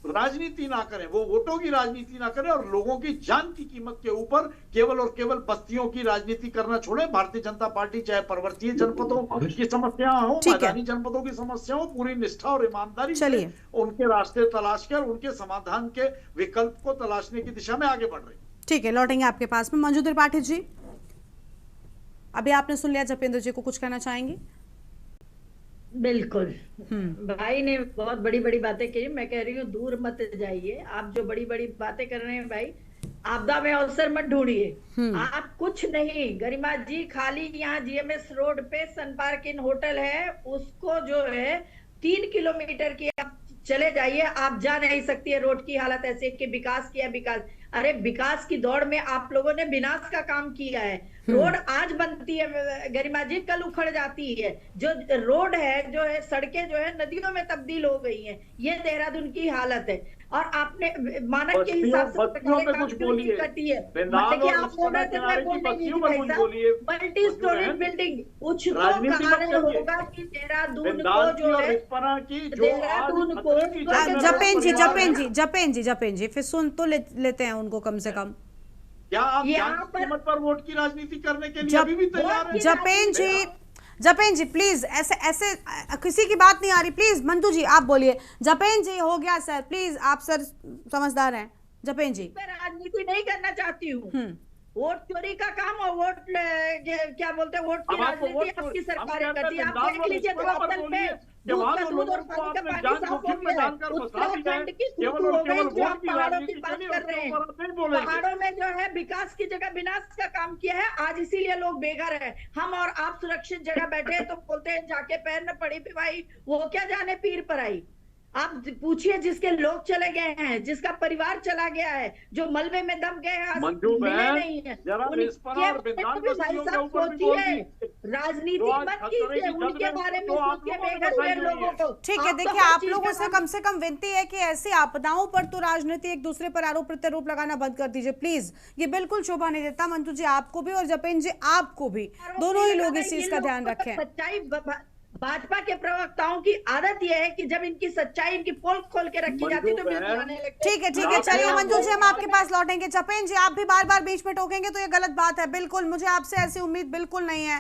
राजनीति ना करें, वो वोटों की राजनीति ना करें और लोगों की जान की कीमत के ऊपर केवल और केवल बस्तियों की राजनीति करना छोड़े। भारतीय जनता पार्टी चाहे पर्वतीय जनपदों की समस्या हो, मैदानी जनपदों की समस्या हो, पूरी निष्ठा और ईमानदारी से उनके रास्ते तलाश कर उनके समाधान के विकल्प को तलाशने की दिशा में आगे बढ़ रही। ठीक है, लौटेंगे आपके पास में। मंजू त्रिपाठी जी, अभी आपने सुन लिया, जपेंद्र जी को कुछ कहना चाहेंगे? बिल्कुल, भाई ने बहुत बड़ी बड़ी बातें की। मैं कह रही हूँ दूर मत जाइए, आप जो बड़ी बड़ी बातें कर रहे हैं भाई, आपदा में अवसर मत ढूंढिए। आप कुछ नहीं, गरिमा जी खाली यहाँ जीएमएस रोड पे सन पार्क इन होटल है, उसको जो है 3 किलोमीटर की आप चले जाइए, आप जा नहीं सकती है। रोड की हालत ऐसे कि विकास किया विकास, अरे विकास की दौड़ में आप लोगों ने विनाश का काम किया है। रोड आज बनती है गरिमा जी, कल उखड़ जाती है। जो रोड है, जो है सड़कें जो है नदियों में तब्दील हो गई हैं। ये देहरादून की हालत है। और आपने मानक के हिसाब से कुछ बोलिए, कटी है, देखिए आप बोले थे, मैं बोलेंगी मल्टी स्टोरी बिल्डिंग, कुछ तो कारण होगा कि देहरादून को जो है देहरादून को जपेन जी फिर सुन तो लेते हैं उनको कम से कम। क्या आप कीमत पर वोट की राजनीति करने के लिए अभी भी तैयार हैं? जपेन जी प्लीज, ऐसे किसी की बात नहीं आ रही, प्लीज मंटू जी आप बोलिए। जपेन जी हो गया सर, प्लीज आप सर समझदार हैं। जपेन जी, मैं राजनीति नहीं करना चाहती हूँ। वोट चोरी का काम और वोट क्या बोलते हैं, वोट की राजनीति आपकी सरकारें करती है। आप देख लीजिए होटल पे दूध और पानी का पानी साफ हो गया है, उत्तराखंड की सूतू हो गई। जो आप पहाड़ों की बात कर रहे हैं, पहाड़ों में जो है विकास की जगह विनाश का काम किया है। आज इसीलिए लोग बेघर है। हम और आप सुरक्षित जगह बैठे हैं तो बोलते हैं जाके पैर न पड़ी भी भाई, वो क्या जाने पीर पर आई। आप पूछिए जिसके लोग चले गए हैं, जिसका परिवार चला गया है, जो मलबे में दब गए हैं, मिले नहीं है, राजनीति मत कीजिए, उनके बारे में सोचिए, बेघर हुए लोगों को। ठीक है, देखिए आप लोगों से कम विनती है कि ऐसी आपदाओं पर तो राजनीति एक दूसरे पर आरोप प्रत्यारोप लगाना बंद कर दीजिए प्लीज। ये बिल्कुल शोभा नहीं देता। मंटू जी आपको भी और जपेन जी आपको भी, दोनों ही लोग इस चीज का ध्यान रखें। सच्चाई भाजपा के प्रवक्ताओं की आदत यह है कि जब इनकी सच्चाई इनकी पोल खोल के रखी जाती तो ठीक है, चलिए मंजू जी हम आपके पास लौटेंगे। जपेन जी आप भी बार बार बीच में टोकेंगे तो ये गलत बात है। बिल्कुल, मुझे आपसे ऐसी उम्मीद बिल्कुल नहीं है।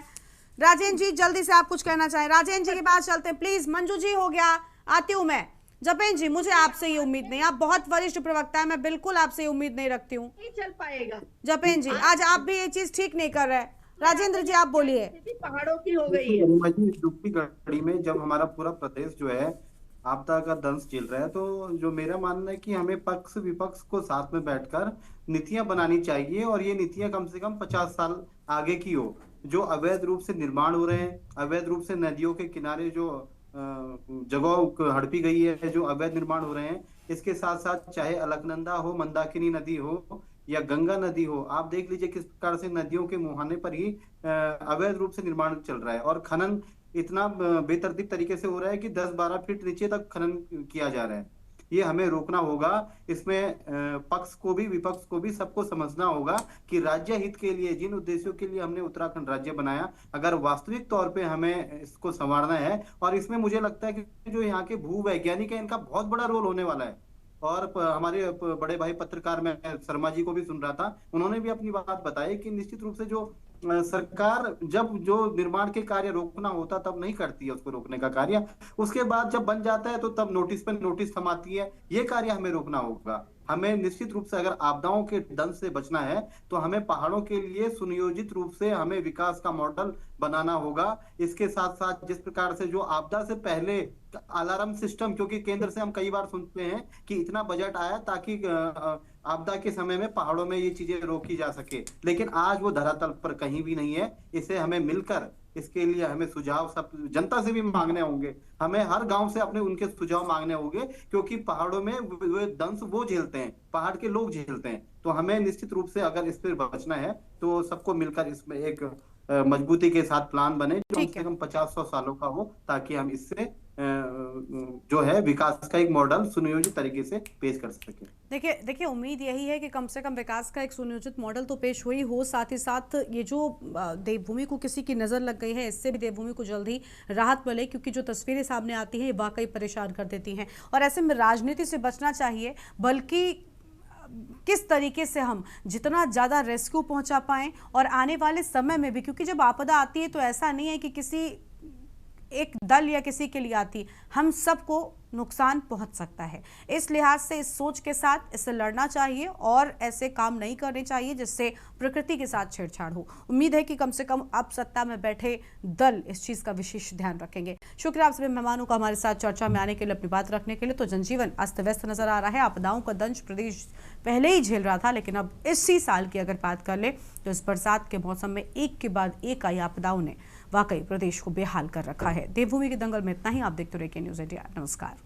राजेंद्र जी जल्दी से आप कुछ कहना चाहें? राजेंद्र जी के पास चलते हैं प्लीज। मंजू जी हो गया, आती हूँ मैं। जपेन जी मुझे आपसे ये उम्मीद नहीं, आप बहुत वरिष्ठ प्रवक्ता है, मैं बिल्कुल आपसे उम्मीद नहीं रखती हूँ। नहीं चल पाएगा जपेन जी, आज आप भी ये चीज ठीक नहीं कर रहे। राजेंद्र जी आप बोलिए। पहाड़ों की हो गई है दुखी घड़ी में जब हमारा पूरा प्रदेश जो है आपदा का दंश झेल रहा है, तो जो मेरा मानना है कि हमें पक्ष विपक्ष को साथ में बैठकर नीतियां बनानी चाहिए और ये नीतियां कम से कम 50 साल आगे की हो। जो अवैध रूप से निर्माण हो रहे हैं, अवैध रूप से नदियों के किनारे जो जगह हड़पी गई है, जो अवैध निर्माण हो रहे हैं, इसके साथ साथ चाहे अलकनंदा हो, मंदाकिनी नदी हो या गंगा नदी हो, आप देख लीजिए किस प्रकार से नदियों के मुहाने पर ही अवैध रूप से निर्माण चल रहा है और खनन इतना बेतरतीब तरीके से हो रहा है कि 10-12 फीट नीचे तक खनन किया जा रहा है। ये हमें रोकना होगा। इसमें पक्ष को भी विपक्ष को भी सबको समझना होगा कि राज्य हित के लिए, जिन उद्देश्यों के लिए हमने उत्तराखंड राज्य बनाया, अगर वास्तविक तौर पे हमें इसको संवारना है, और इसमें मुझे लगता है कि जो यहाँ के भूवैज्ञानिक है इनका बहुत बड़ा रोल होने वाला है। और हमारे बड़े भाई पत्रकार मैं शर्मा जी को भी सुन रहा था, उन्होंने भी अपनी बात बताई कि निश्चित रूप से जो सरकार जब जो निर्माण के कार्य रोकना होता तब नहीं करती है उसको रोकने का कार्य, उसके बाद जब बन जाता है तो तब नोटिस पर नोटिस थमाती है। ये कार्य हमें रोकना होगा। हमें निश्चित रूप से अगर आपदाओं के दंश से बचना है तो हमें पहाड़ों के लिए सुनियोजित रूप से हमें विकास का मॉडल बनाना होगा। इसके साथ साथ जिस प्रकार से जो आपदा से पहले अलार्म सिस्टम, क्योंकि केंद्र से हम कई बार सुनते हैं कि इतना बजट आया ताकि आपदा के समय में पहाड़ों में ये चीजें रोकी जा सके, लेकिन आज वो धरातल पर कहीं भी नहीं है। इसे हमें मिलकर इसके लिए हमें सुझाव सब जनता से भी मांगने होंगे, हमें हर गांव से अपने उनके सुझाव मांगने होंगे, क्योंकि पहाड़ों में वे दंश वो झेलते हैं, पहाड़ के लोग झेलते हैं। तो हमें निश्चित रूप से अगर इस पर बचना है तो सबको मिलकर इसमें एक मजबूती के साथ प्लान बने जो कम से कम 50-100 सालों का हो, ताकि हम इससे जो है विकास का एक मॉडल सुनियोजित तरीके से पेश कर सके। देखिए उम्मीद यही है कि कम से कम विकास का एक सुनियोजित मॉडल तो पेश हुई हो, साथ ही साथ ये जो देवभूमि को किसी की नज़र लग गई है, इससे भी देवभूमि को जल्दी राहत मिले, क्योंकि जो तस्वीरें सामने आती हैं ये वाकई परेशान कर देती हैं। और ऐसे में राजनीति से बचना चाहिए, बल्कि किस तरीके से हम जितना ज़्यादा रेस्क्यू पहुंचा पाएं और आने वाले समय में भी, क्योंकि जब आपदा आती है तो ऐसा नहीं है कि किसी एक दल या किसी के लिए आती, हम सबको नुकसान पहुंच सकता है। इस लिहाज से इस सोच के साथ इससे लड़ना चाहिए और ऐसे काम नहीं करने चाहिए जिससे प्रकृति के साथ छेड़छाड़ हो। उम्मीद है कि कम से कम अब सत्ता में बैठे दल इस चीज़ का विशेष ध्यान रखेंगे। शुक्रिया आप सभी मेहमानों का हमारे साथ चर्चा में आने के लिए, अपनी बात रखने के लिए। तो जनजीवन अस्त व्यस्त नजर आ रहा है, आपदाओं का दंश प्रदेश पहले ही झेल रहा था, लेकिन अब इसी साल की अगर बात कर ले तो इस बरसात के मौसम में एक के बाद एक आई आपदाओं ने वाकई प्रदेश को बेहाल कर रखा है। देवभूमि के दंगल में इतना ही। आप देखते रहिए के न्यूज़ इंडिया। नमस्कार।